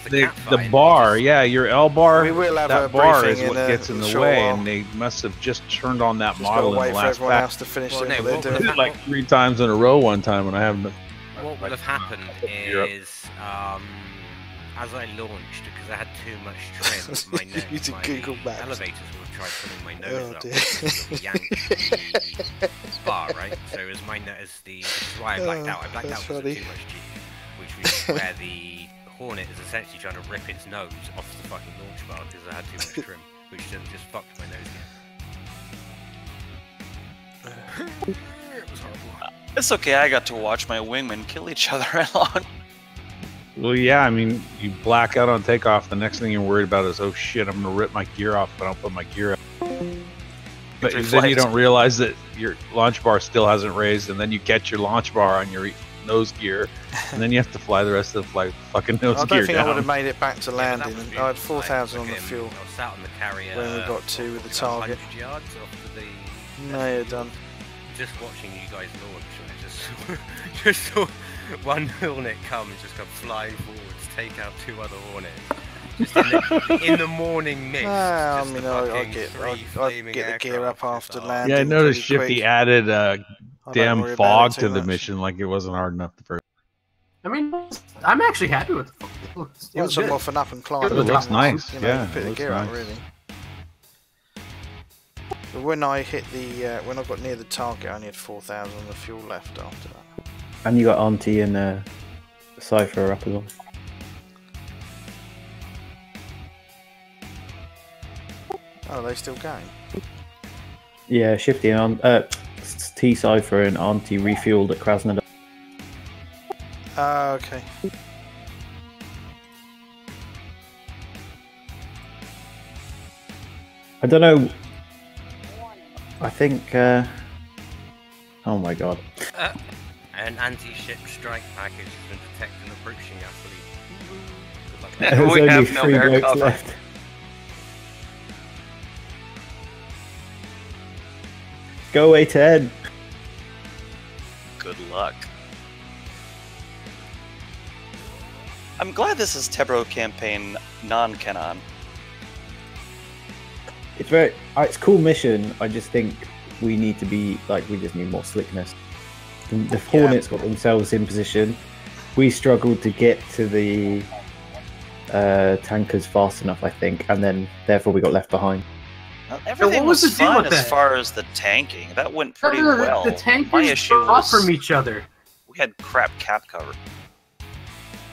the bar. Yeah, your L bar. We will have that a bar is briefing what in gets in the short way, while. and they must have just turned on that model in the last everyone else to finish what they're doing. like 3 times in a row one time when I haven't. What would have happened is as I launched, because I had too much trim, my elevators would have tried pulling my nose up because of the yank bar, right? So it was this is why I blacked out. I blacked out because of too much G. Which is where the Hornet is essentially trying to rip its nose off the fucking launch bar because I had too much trim, which just fucked my nose again. It was horrible. It's okay, I got to watch my wingmen kill each other along. Well, yeah, I mean, you black out on takeoff. The next thing you're worried about is, oh shit, I'm gonna rip my gear off if I don't put my gear up. But then you don't realize that your launch bar still hasn't raised, and then you catch your launch bar on your nose gear, and then you have to fly the rest of the flight fucking nose gear down. I don't think I would have made it back to landing. I had 4,000 on the fuel I was sat on the carrier when we got to the target. 100 yards off the... No, you're done. Just watching you guys launch, I just saw one Hornet come and just come flying forwards, take out 2 other Hornets. Just in the morning mist. I mean, I'd get the gear up after landing. Yeah, I noticed Shiftie added damn worry about fog it too to the much. mission, like it wasn't hard enough the first. I mean, I'm actually happy with the fog. It Once was I'm good. off and up and climb, It looks nice. You know, Yeah, put it the looks gear up nice. really. But when I hit the, when I got near the target, I only had 4,000 of the fuel left after that. And you got Auntie and Cypher up as well. Oh, are they still going? Yeah, Shiftie and T Cypher and Auntie refueled at Krasnodar. Okay. I don't know. I think. Oh my god. An anti-ship strike package has been detected approaching our fleet. Good luck. There's We only have no 3 air boats cover. left. Go away, Ted. Good luck. I'm glad this is Tebro campaign non-canon. It's very. It's a cool mission. I just think we need to be like. We just need more slickness. The Hornets got themselves in position. We struggled to get to the tankers fast enough, I think, and then therefore we got left behind. Everything what was was the deal fine with as that? far as the tanking. That went pretty well. The My tankers issue fought was from each other. we had crap cap cover.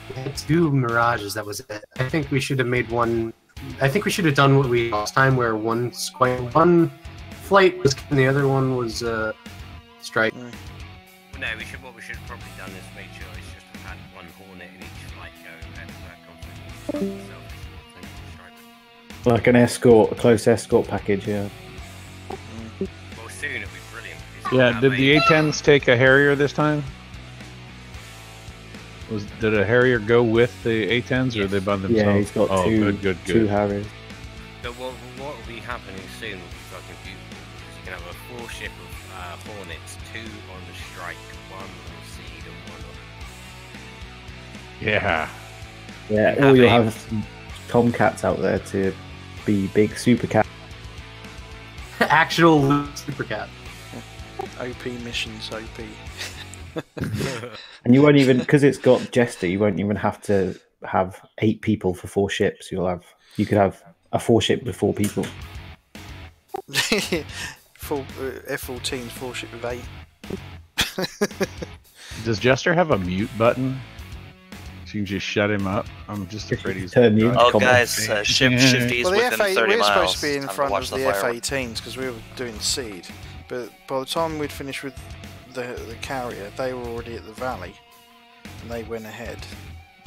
We had 2 mirages. That was it. I think we should have made one. I think we should have done what we did last time, where one flight was and the other one was strike. No, what we should have probably done is made sure it's just had 1 Hornet in each flight go and conflict itself. Like an escort, a close escort package. Yeah. Well, soon it'll be brilliant. Yeah, did the A-10s take a Harrier this time? Did a Harrier go with the A-10s, or are they by themselves? Yeah, he's got oh, two good. Harriers. But what will be happening soon will be fucking beautiful. Because you can have a 4 ship of Hornets, 2 on the strike, 1 on the seed, and 1 on... Yeah. Yeah, or you'll have Tomcats out there to be big super cat. Actual super cat. OP missions, OP. And you won't even, because it's got Jester, you won't even have to have 8 people for 4 ships. You could have a 4 ship with 4 people. F-14's 4 ship with 8. Does Jester have a mute button? So you can just shut him up? I'm just afraid he's... Turn mute. Oh, guys, Shiftie's Well, the within F8, 30 we were miles. supposed to be in Time to front watch of the fireworks. F-18s because we were doing seed, but by the time we'd finished with the carrier, they were already at the valley, and they went ahead,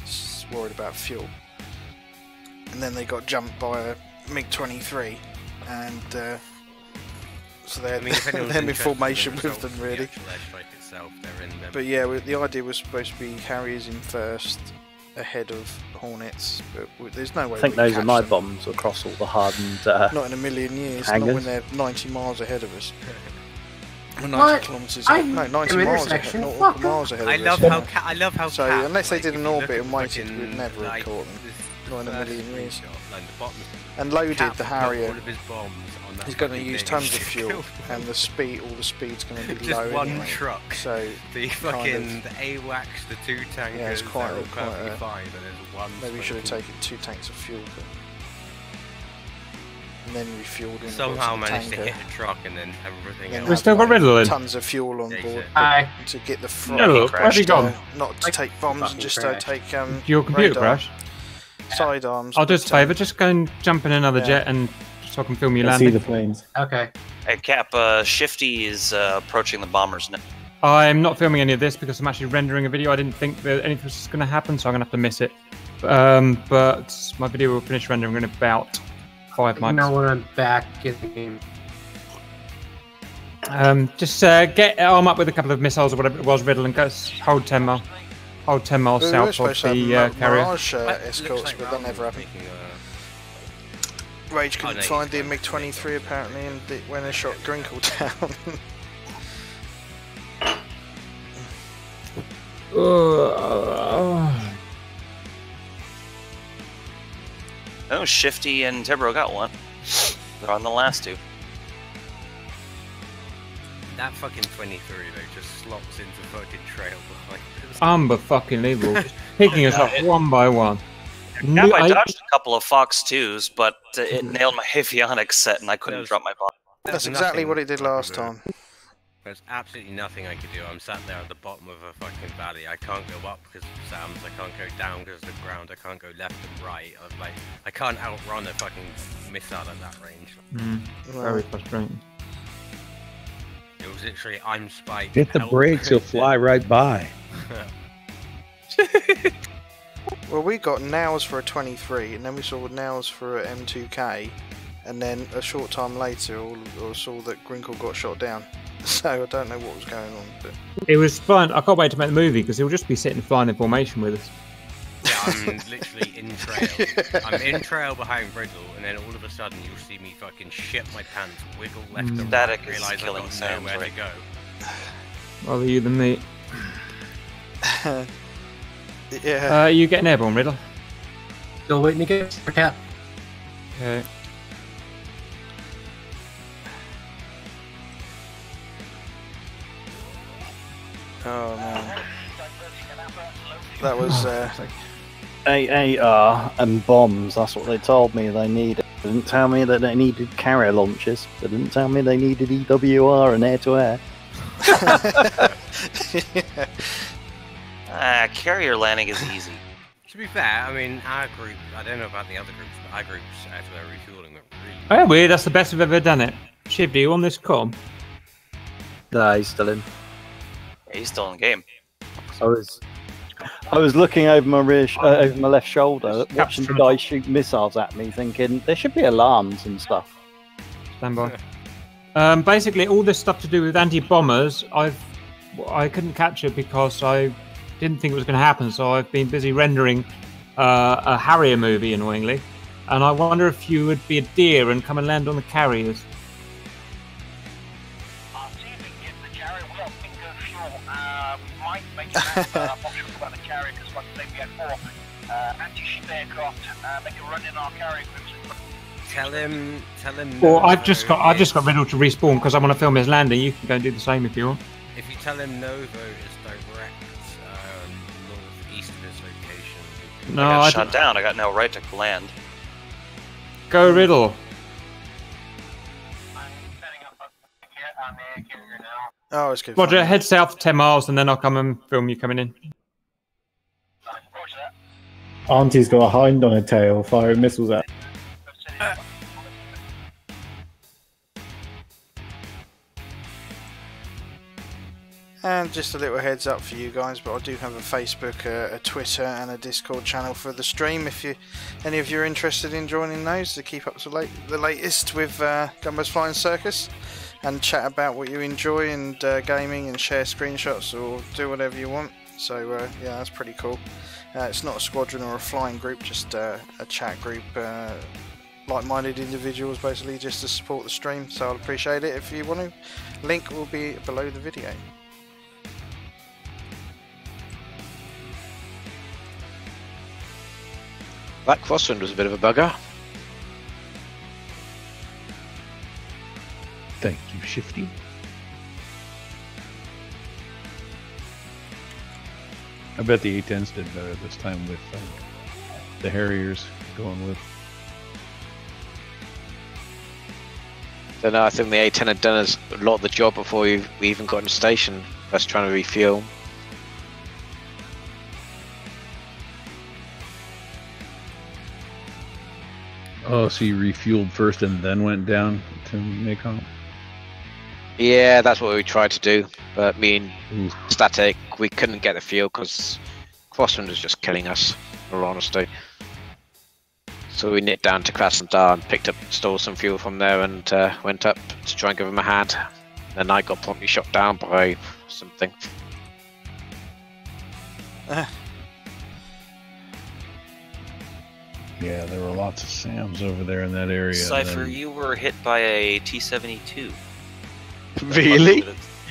just worried about fuel. And then they got jumped by a MiG-23, and so they had them in formation with them, really. But yeah, the idea was supposed to be Harriers in first, ahead of Hornets, but there's no way. I think we could those are catch my them. bombs across all the hardened. Not in a million years. hangars. Not when they're 90 miles ahead of us. Or 90 What? kilometres. I- No, 90 I'm miles ahead. intersection. Not Fuck miles ahead I of love us. how I love how So Cat, unless they like, did if an you look orbit at and the waited, fucking, we'd never have like, caught them. Not in a first million years. screenshot, like, the bottom And loaded Cat the put Harrier. all of his bombs on that He's going to fucking use thing tons of and fuel, killed and the speed, all the speed's going to be just low one anyway. truck. So The kind fucking of- the AWACS, the 2 tankers, yeah, it's quite they're all a, perfectly fine, but there's one. maybe we should have smoking- taken 2 tanks of fuel, but, and then refueled when we Somehow got to the managed to tanker. hit the truck and then everything Then else. We've still got Riddle in. tons of fuel on board Hi. to get the front. Hello, where have you gone? Not to take bombs, fucking just crash. to take Your computer radar, crash? sidearms. I'll do us a but, favour, just go and jump in another yeah. jet and so I can film you I see landing. the planes. Okay. Hey, Cap, Shiftie is approaching the bombers now. I'm not filming any of this because I'm actually rendering a video. I didn't think that anything was going to happen, so I'm going to have to miss it. But my video will finish rendering in about 5 months. Now when I'm back in the game. Just get arm up with a couple of missiles or whatever it was, Riddle, and go hold 10 mile. Hold 10 miles south of the carrier. Mirage escorts, but that never happened. Rage couldn't find the MiG-23 apparently, and when they shot Grinkle down. Oh, Shiftie and Tibro got one. They're on the last 2. That fucking 23 though just slots into fucking trail behind us. Unbelievable. Just picking us up one by one. Yeah, I dodged a couple of Fox 2s, but it nailed my avionics set and I couldn't drop my bomb. That's exactly what it did last time. There's absolutely nothing I could do. I'm sat there at the bottom of a fucking valley. I can't go up because of SAMs. I can't go down because of the ground. I can't go left and right. I can't outrun a fucking missile at that range. Very frustrating. It was literally, I'm spiked. Hit the brakes, you'll fly right by. Well, we got nails for a 23, and then we saw nails for a M2K, and then a short time later, I saw that Grinkle got shot down. So I don't know what was going on. But it was fun. I can't wait to make the movie because he'll just be sitting flying in formation with us. Yeah, I'm literally in trail. I'm in trail behind Riddle, and then all of a sudden you'll see me fucking shit my pants, wiggle left and right, realise I've got nowhere to go. Rather you than me. Yeah. You getting airborne, Riddle? Still waiting to get for cap. Okay. Oh man. That was AAR and bombs, that's what they told me they needed. They didn't tell me that they needed carrier launches. They didn't tell me they needed EWR and air-to-air. Carrier landing is easy. To be fair, I mean, our group, I don't know about the other groups, but our group's air-to-air refueling went really Oh, weird, that's the best we've ever done it. Shiftie, you on this comm? No, he's still in. Yeah, he's still in the game. I was looking over my over my left shoulder, watching the guy shoot missiles at me, thinking there should be alarms and stuff. Stand by. Basically, all this stuff to do with anti-bombers, I couldn't catch it because I didn't think it was going to happen. So I've been busy rendering a Harrier movie, annoyingly, and I wonder if you would be a deer and come and land on the carriers. About the carrier because, like I say, we had 4 anti-ship aircraft make a run in our carrier groups. Tell him. Well, I've just got Riddle to respawn because I want to film his landing. You can go and do the same if you want. If you tell him Novo is direct northeast of his location. No, I got shot down. I got no right to land. Go Riddle. Oh, it's good. Roger, head south 10 miles and then I'll come and film you coming in. Auntie's got a hind on her tail firing missiles at. And just a little heads up for you guys, but I do have a Facebook, a Twitter and a Discord channel for the stream if any of you are interested in joining those to keep up to the latest with Gumbo's Flying Circus and chat about what you enjoy and gaming and share screenshots or do whatever you want. So yeah, that's pretty cool. It's not a squadron or a flying group, just a chat group, like-minded individuals basically, just to support the stream. So I'll appreciate it if you want to. Link will be below the video. That crosswind was a bit of a bugger. Thank you, Shiftie. I bet the A10s did better this time with the Harriers going with. So no, I think the A10 had done us a lot of the job before we even got in station. Us trying to refuel. Oh, so you refueled first and then went down to Macomb? Yeah, that's what we tried to do. But me and Static, we couldn't get the fuel because Crosswind was just killing us, in all honesty. So we nipped down to Krasnodar and stole some fuel from there and went up to try and give him a hand. Then I got promptly shot down by something. Yeah, there were lots of Sams over there in that area. Cypher, you were hit by a T-72. Really?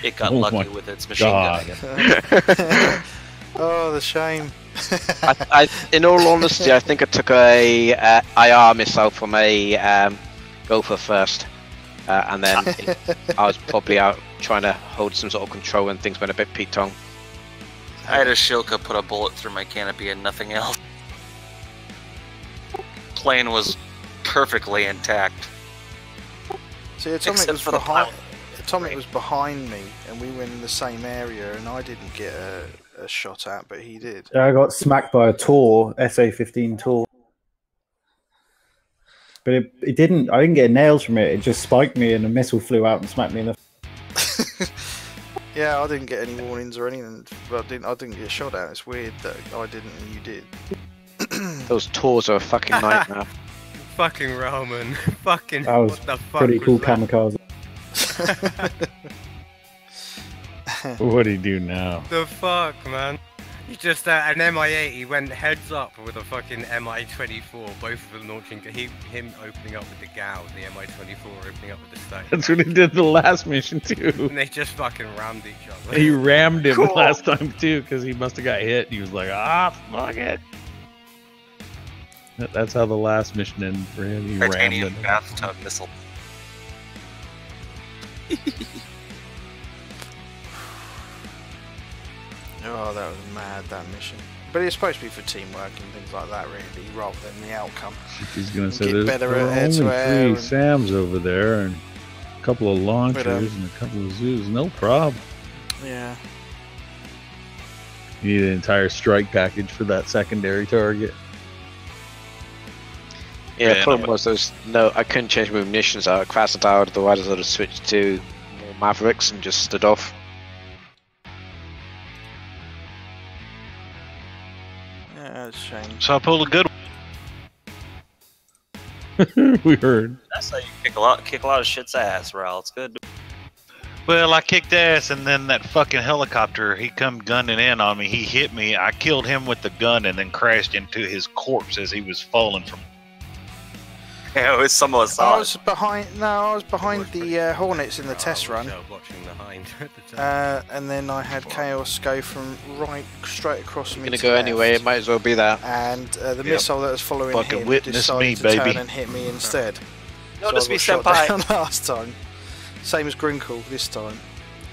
It got Oh lucky my with its machine God. gun. Oh, the shame. In all honesty, I think I took a IR missile from a Gopher first. And then I was probably out trying to hold some sort of control when things went a bit petong. I had a Shilka put a bullet through my canopy and nothing else. Plane was perfectly intact. See, Atomic was behind. Atomic was behind me, and we were in the same area, and I didn't get a shot at, but he did. I got smacked by a Tor, SA-15 Tor. But it didn't. I didn't get nails from it. It just spiked me, and a missile flew out and smacked me in the. Yeah, I didn't get any warnings or anything. But I didn't get shot at. It's weird that I didn't and you did. Those Tors are a fucking nightmare. Fucking Roman. Fucking. That was what the fuck pretty cool was that? kamikaze. What do you do now? The fuck, man? You just an Mi-8. He went heads up with a fucking Mi-24. Both of them launching. Him opening up with the Gao, the Mi-24 opening up with the Stone. That's what he did the last mission too. And they just fucking rammed each other. He rammed him Cool. last time too because he must have got hit. He was like, fuck it. That's how the last mission ended for him. He rammed Titanium him. bathtub missile. Oh, that was mad, that mission. But it's supposed to be for teamwork and things like that, really, rather than the outcome. He's gonna say Get there's better at only air-to-air three and- Sams over there and a couple of launchers But, and a couple of zoos. No problem. Yeah. You need an entire strike package for that secondary target. Yeah, the problem was I couldn't change my munitions out. I crashed it out, otherwise I would have switched to more Mavericks and just stood off. Yeah, it's a shame. So I pulled a good We heard. That's how you kick a lot of shit's ass, Ral. It's good. Well, I kicked ass, and then that fucking helicopter, he come gunning in on me. He hit me. I killed him with the gun and then crashed into his corpse as he was falling from. Yeah, it was some of us. I was behind. No, I was behind the Hornets in the test run. Watching the hind at the time. And then I had Chaos go from straight across me. Gonna to go left. anyway. It might as well be that. And the missile that was following Fucking him witness decided me, to baby. turn and hit me instead. Notice so I me, got shot senpai. down last time. Same as Grinkle this time.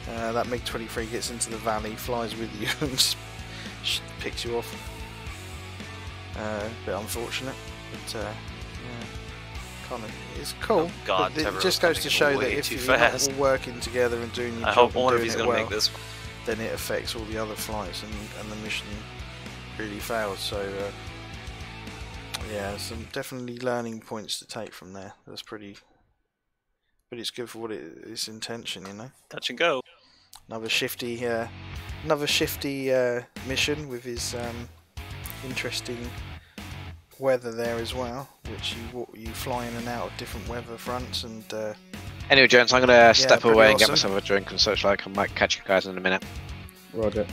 That MiG-23 gets into the valley, flies with you, and just picks you off. A bit unfortunate, but yeah, kind of it's cool. Oh, God, but it Tever just was goes to coming show in that way if too you're not fast. all working together and doing your I job hope one and of you's doing it gonna well, make this. then it affects all the other flights and the mission really fails. So yeah, some definitely learning points to take from there. That's pretty. But it's good for what its intention, you know. Touch and go. Another Shiftie mission with his interesting weather there as well, which you fly in and out of different weather fronts and. Anyway, gents, I'm gonna step pretty away and get awesome. myself a drink and such like. I might catch you guys in a minute. Roger.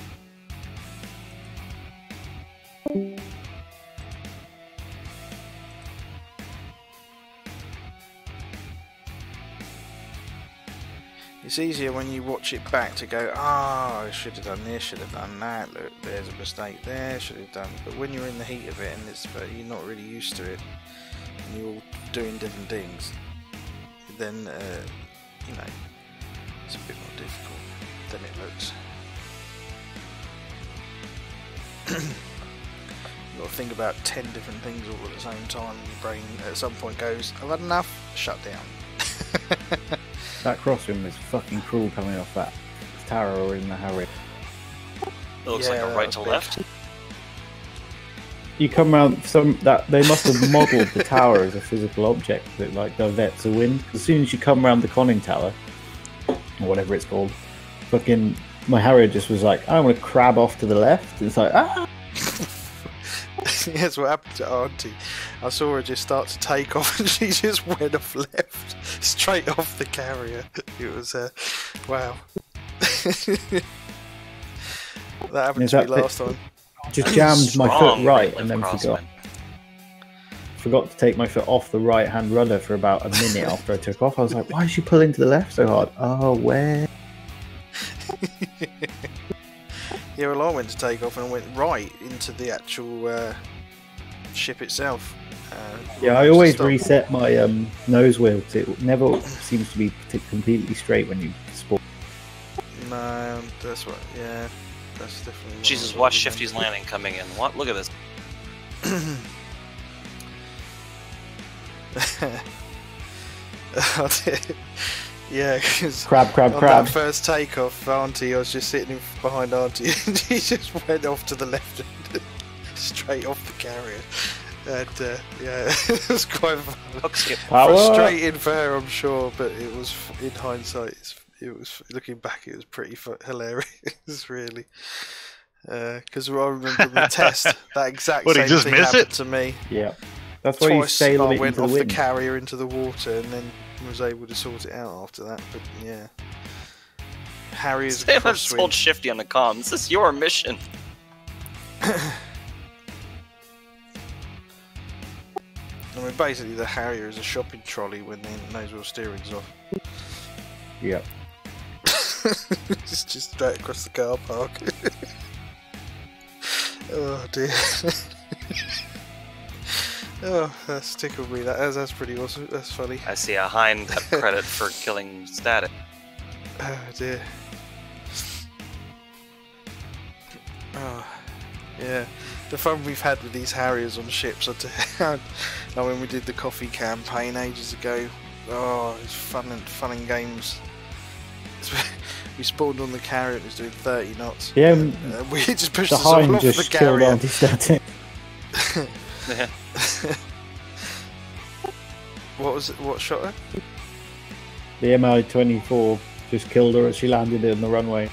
It's easier when you watch it back to go, I should have done this, should have done that, look, there's a mistake there, should have done. But when you're in the heat of it and you're not really used to it, and you're all doing different things, then, you know, it's a bit more difficult than it looks. You've got to think about 10 different things all at the same time, and your brain at some point goes, I've had enough, shut down. That crosswind was fucking cruel coming off that tower or in the Harrier. It looks like a right to left. You come around they must have modelled the tower as a physical object that like diverts the wind. As soon as you come around the conning tower, or whatever it's called. Fucking my Harrier just was like, I want to crab off to the left. It's like, ah. That's what happened to Auntie. I saw her just start to take off and she just went off left, straight off the carrier. It was, wow. That happened to me last time. Just jammed my foot right and then forgot to take my foot off the right hand rudder for about a minute after I took off. I was like, why is she pulling to the left so hard? Oh, where? Yeah, well, I went to take off and I went right into the actual ship itself. Yeah, I always reset my nose wheel because it never seems to be completely straight when you spawn. No, that's what. Yeah, that's definitely. Jesus, watch Shiftie's landing coming in. What? Look at this. Yeah, because crab. That first takeoff, Auntie, I was just sitting behind Auntie, and she just went off to the left, and straight off the carrier. And yeah, it was quite frustrating for her, I'm sure, but it was, in hindsight, it was looking back, it was pretty hilarious, really. Because I remember the test, that exact same thing happened to me. Yeah, that's why you sail it went into off the the carrier into the water, and then was able to sort it out after that. But yeah, Harry's told Shiftie on the comms, "This is your mission." I mean, basically, the Harrier is a shopping trolley when the nose wheel steering's off. Yep. It's just straight across the car park. Oh dear. Oh, that's tickled me. That's pretty awesome. That's funny. I see a hind credit for killing Static. Oh dear. Oh, yeah. The fun we've had with these Harriers on ships. Like when we did the coffee campaign ages ago. Oh, it's fun and games. We spawned on the carrier. It was doing 30 knots. Yeah. We just pushed the us all off just the carrier. Anti-static. Yeah. What was it? What shot her? The Mi-24 just killed her as she landed in the runway.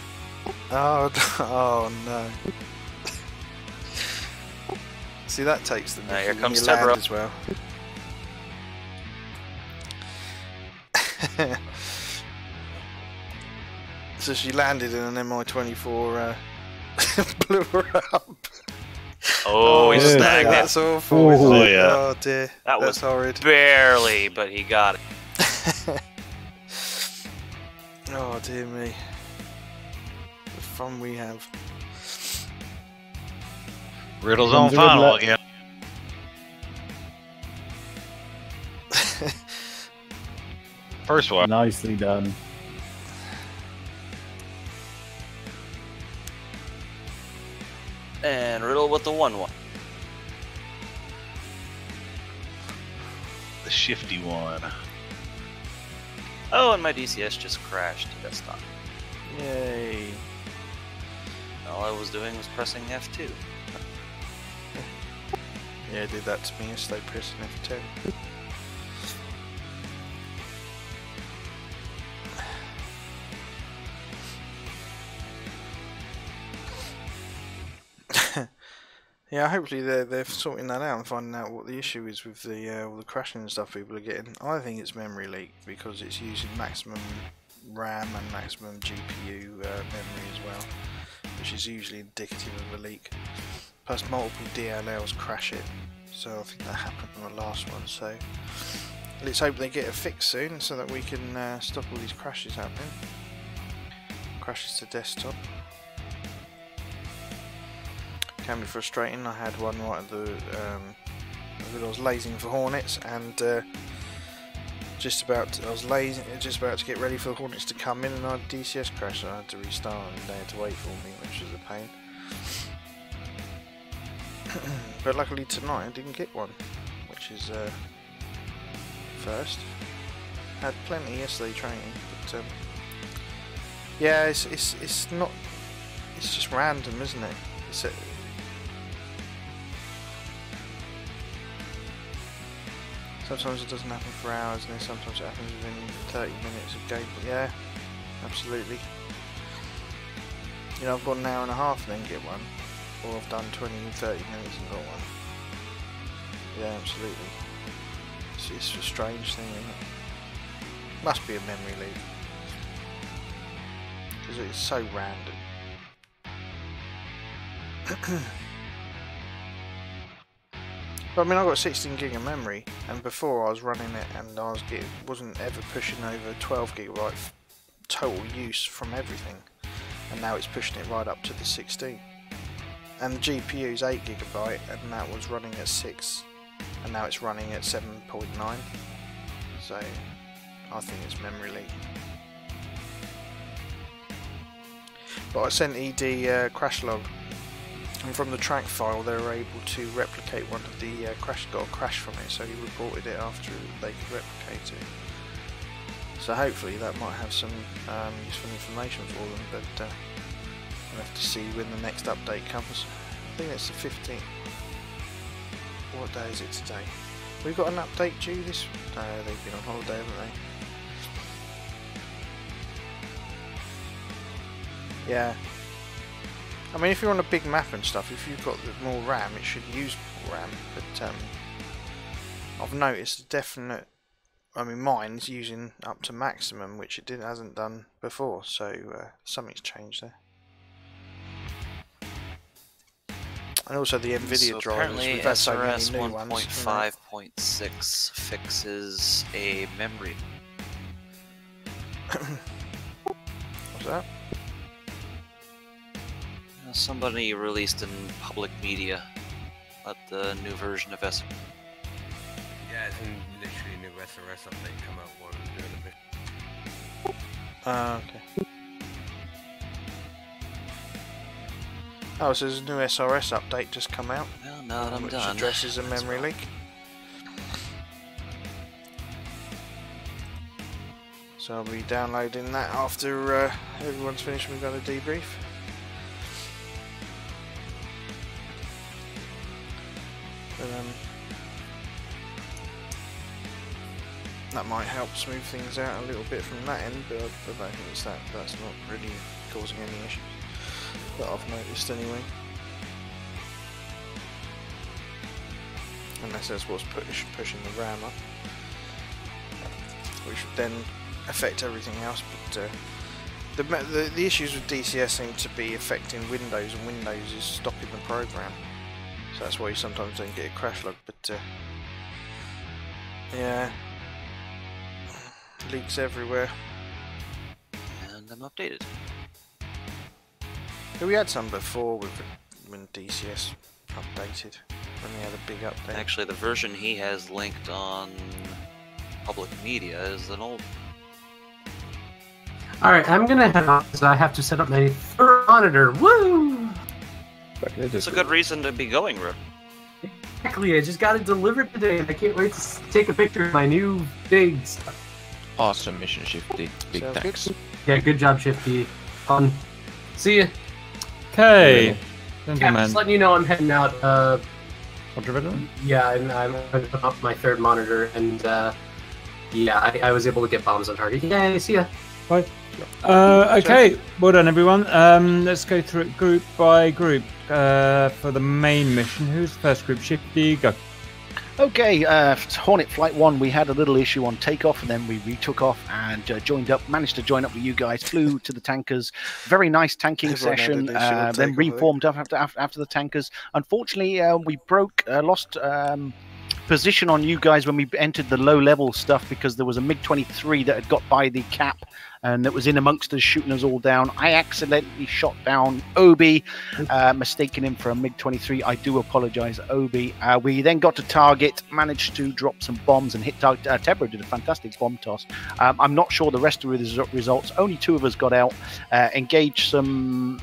Oh no. See, that takes them. Here comes Tebra as well. So she landed in an Mi-24, blew her up. Oh, he snagged it. That's awful. Oh, yeah. Oh dear. That was horrid. Barely, but he got it. Oh dear me. The fun we have. Riddle's on final again. First one. Nicely done. And Riddle with the 1-1. The Shiftie one. Oh, and my DCS just crashed to desktop. Yay. All I was doing was pressing F2. Yeah, I did that to me yesterday, pressing F10. Yeah, hopefully they're sorting that out and finding out what the issue is with the all the crashing and stuff people are getting. I think it's memory leak because it's using maximum RAM and maximum GPU memory as well, which is usually indicative of a leak. Plus multiple DLLs crash it, so I think that happened on the last one. So let's hope they get a fix soon so that we can stop all these crashes happening. Crashes to desktop. Can be frustrating. I had one right at the I was lazing for Hornets and I was just about to get ready for the Hornets to come in, and I had DCS crash, so I had to restart and they had to wait for me, which was a pain. But luckily tonight I didn't get one, which is first. Had plenty yesterday training, but yeah, it's not. It's just random, isn't it? It's sometimes it doesn't happen for hours, and then sometimes it happens within 30 minutes of game. But yeah, absolutely. You know, I've got an hour and a half and then get one, or I've done 20 and 30 minutes and got one. Yeah, absolutely. It's a strange thing, isn't it? Must be a memory leak. Because it's so random. But I mean, I've got 16 gig of memory, and before I was running it and I wasn't ever pushing over 12 gigabyte total use from everything, and now it's pushing it right up to the 16. And the GPU is 8 gigabyte, and that was running at 6, and now it's running at 7.9. So I think it's memory leak. But I sent ED crash log, and from the track file they were able to replicate one of the got a crash from it, so he reported it after they could replicate it. So hopefully that might have some useful information for them, but we'll have to see when the next update comes. I think it's the 15th. What day is it today? We've got an update due this... No, they've been on holiday, haven't they? Yeah. I mean, if you're on a big map and stuff, if you've got more RAM, it should use more RAM. But I've noticed a definite... I mean, mine's using up to maximum, which it hasn't done before. So something's changed there. And also the NVIDIA drivers. Apparently, SRS 1.5.6 fixes a memory. What's that? Somebody released in public media about the new version of SRS. Yeah, it's literally a new SRS update come out while we're doing a bit. Okay. Oh, so there's a new SRS update just come out. Well, now that I'm which done. addresses a memory leak. So I'll be downloading that after everyone's finished. We've got a debrief. But, that might help smooth things out a little bit from that end, but I don't think it's that's not really causing any issues that I've noticed anyway. Unless that's what's pushing the RAM up, which would then affect everything else. But the issues with DCS seem to be affecting Windows, and Windows is stopping the program. So that's why you sometimes don't get a crash log. But yeah, leaks everywhere. And I'm updated. We had some before when DCS updated, when they had a big update. Actually, the version he has linked on public media is an old. Alright, I'm gonna head off because I have to set up my third monitor. Woo! It's a good reason to be going, Rook. Exactly, I just got it delivered today and I can't wait to take a picture of my new big stuff. Awesome mission, Shiftie. Big thanks. Good? Yeah, good job, Shiftie. Fun. See ya. Okay. Yeah, I'm just letting you know I'm heading out. Ultraviolet? Yeah, and I'm going to put up my third monitor, and yeah, I was able to get bombs on target. Yay, see ya. Bye. Okay, well done everyone. Let's go through it group by group for the main mission. Who's the first group? Shiftie, go. Okay, Hornet Flight 1, we had a little issue on takeoff, and then we retook off and managed to join up with you guys, flew to the tankers. Very nice tanking session, then reformed up after the tankers. Unfortunately, we lost position on you guys when we entered the low-level stuff because there was a MiG-23 that had got by the cap and that was in amongst us, shooting us all down. I accidentally shot down Obi, mistaking him for a MiG-23. I do apologize, Obi. We then got to target, managed to drop some bombs and hit target. Tebra did a fantastic bomb toss. I'm not sure the rest of the results. Only 2 of us got out, engaged some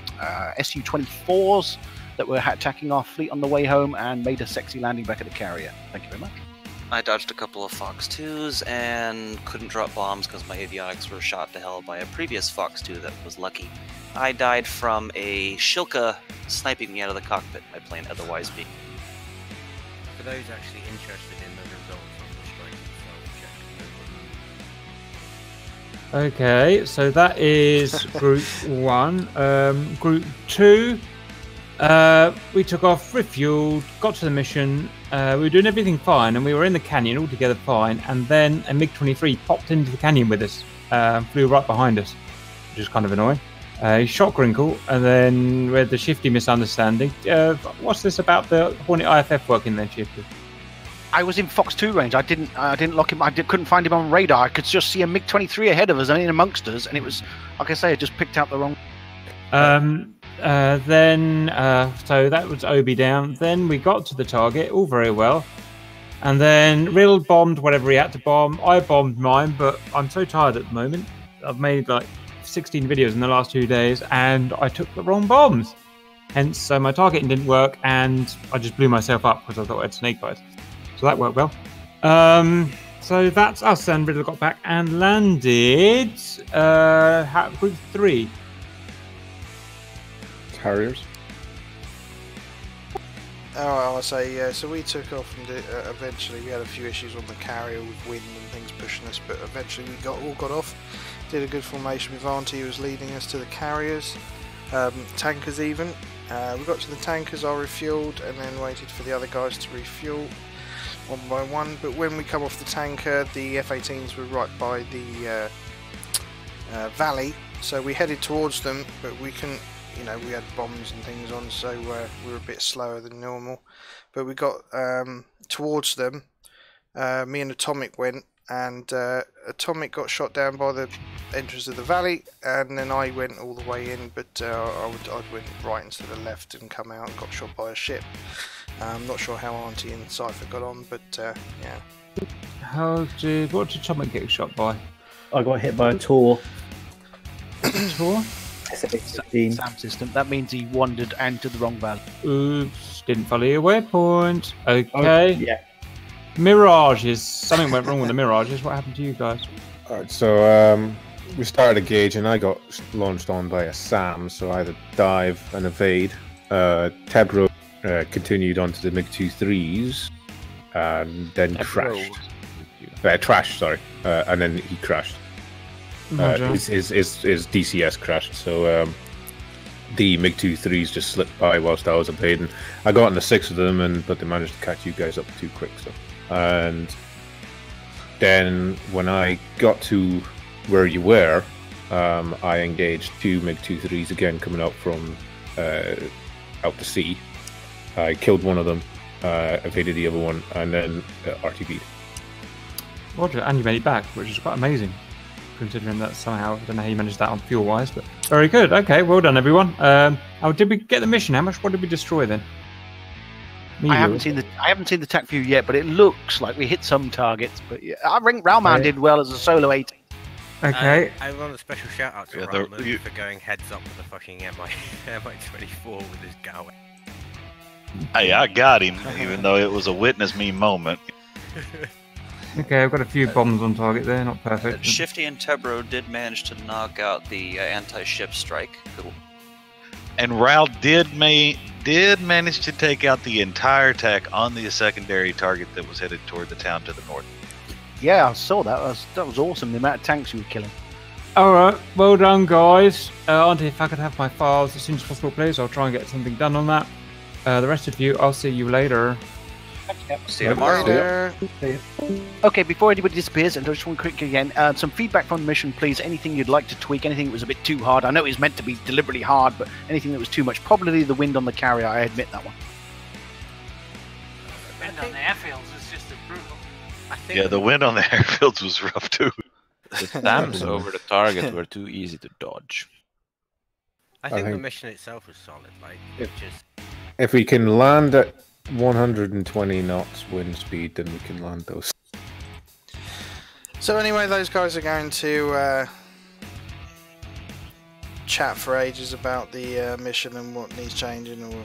Su-24s that were attacking our fleet on the way home and made a sexy landing back at the carrier. Thank you very much. I dodged a couple of Fox 2s and couldn't drop bombs because my avionics were shot to hell by a previous Fox 2 that was lucky. I died from a Shilka sniping me out of the cockpit, my plane otherwise being. For those actually interested in the results on the strike itself, check Okay, so that is Group 1. Group 2, we took off, refueled, got to the mission. We were doing everything fine, and we were in the canyon all together fine. And then a MiG-23 popped into the canyon with us, flew right behind us, which is kind of annoying. He shot Grinkle, and then we had the Shiftie misunderstanding. What's this about the Hornet IFF working there, Shiftie? I was in Fox 2 range. I didn't lock him. Couldn't find him on radar. I could just see a MiG-23 ahead of us and in amongst us, and it was, like I say, I just picked out the wrong. So that was Obi down. Then we got to the target, all very well. And then Riddle bombed whatever he had to bomb. I bombed mine, but I'm so tired at the moment. I've made like 16 videos in the last 2 days, and I took the wrong bombs. Hence, so my targeting didn't work, and I just blew myself up because I thought I had snake eyes. So that worked well. So that's us, and Riddle got back and landed Group 3. Harriers. Oh, I'll say, yeah, so we took off and eventually we had a few issues on the carrier with wind and things pushing us, but eventually we all got off, did a good formation with Auntie, who was leading us to the carriers, tankers even. We got to the tankers, I refueled and then waited for the other guys to refuel one by one, but when we come off the tanker, the F-18s were right by the valley, so we headed towards them, but we couldn't. You know, we had bombs and things on, so we were a bit slower than normal. But we got towards them. Me and Atomic went, and Atomic got shot down by the entrance of the valley, and then I went all the way in, but I went right into the left and come out and got shot by a ship. I'm not sure how Auntie and Cypher got on, but yeah. What did Atomic get shot by? I got hit by a Tor. Tor? SAM system. That means he wandered and to the wrong valley. Oops, didn't follow your waypoint. Okay. Yeah. Mirages. Something went wrong with the Mirages. What happened to you guys? Alright, so we started a gauge and I got launched on by a SAM, so I had to dive and evade. Tebro continued onto the MiG-23s and then crashed. Trashed, sorry. And then he crashed. His DCS crashed, so the MiG-23s just slipped by whilst I was evading. I got into 6 of them, but they managed to catch you guys up too quick. So, and then when I got to where you were, I engaged 2 MiG-23s again coming up from out to sea. I killed one of them, evaded the other one, and then RTB'd. Roger, and you made it back, which is quite amazing. Considering that somehow, I don't know how you managed that on fuel-wise, but very good. Okay, well done, everyone. How did we get the mission? What did we destroy then? I haven't seen the TAC view yet, but it looks like we hit some targets. But yeah, I think Ralman did well as a solo 8. Okay. I want a special shout out to Ralman for going heads up with the fucking MI-24 with his Galway. Hey, I got him, even though it was a witness me moment. Okay, I've got a few bombs on target there, not perfect. Shiftie and Tebro did manage to knock out the anti-ship strike. Cool. And Ral did manage to take out the entire TAC on the secondary target that was headed toward the town to the north. Yeah, I saw that. That was awesome, the amount of tanks you were killing. Alright, well done, guys. Auntie, if I could have my files as soon as possible, please, I'll try and get something done on that. The rest of you, I'll see you later. See you tomorrow. Okay, before anybody disappears, and just one quick again, some feedback from the mission, please. Anything you'd like to tweak, anything that was a bit too hard. I know it was meant to be deliberately hard, but anything that was too much. Probably the wind on the carrier, I admit that one. The wind on the airfields is just as brutal. Yeah, the wind on the airfields was rough too. The stamps over the target were too easy to dodge. I think the mission itself was solid. Like, if we can land at 120 knots wind speed, then we can land those. So anyway, those guys are going to chat for ages about the mission and what needs changing or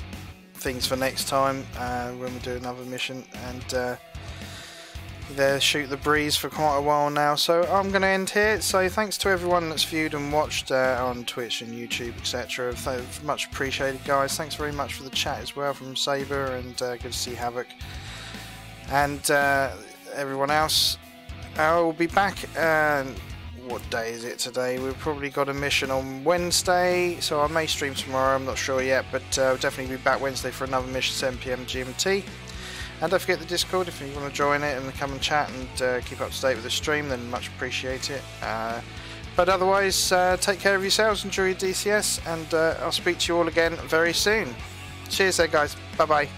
things for next time when we do another mission, and they shoot the breeze for quite a while now. So I'm going to end here. So thanks to everyone that's viewed and watched on Twitch and YouTube, etc. Much appreciated, guys. Thanks very much for the chat as well from Saber, and good to see Havoc and everyone else. I will be back what day is it today? We've probably got a mission on Wednesday, so I may stream tomorrow, I'm not sure yet, but I'll definitely be back Wednesday for another mission, 7 PM GMT. And don't forget the Discord if you want to join it and come and chat and keep up to date with the stream, then much appreciate it. But otherwise, take care of yourselves, enjoy your DCS, and I'll speak to you all again very soon. Cheers there, guys. Bye-bye.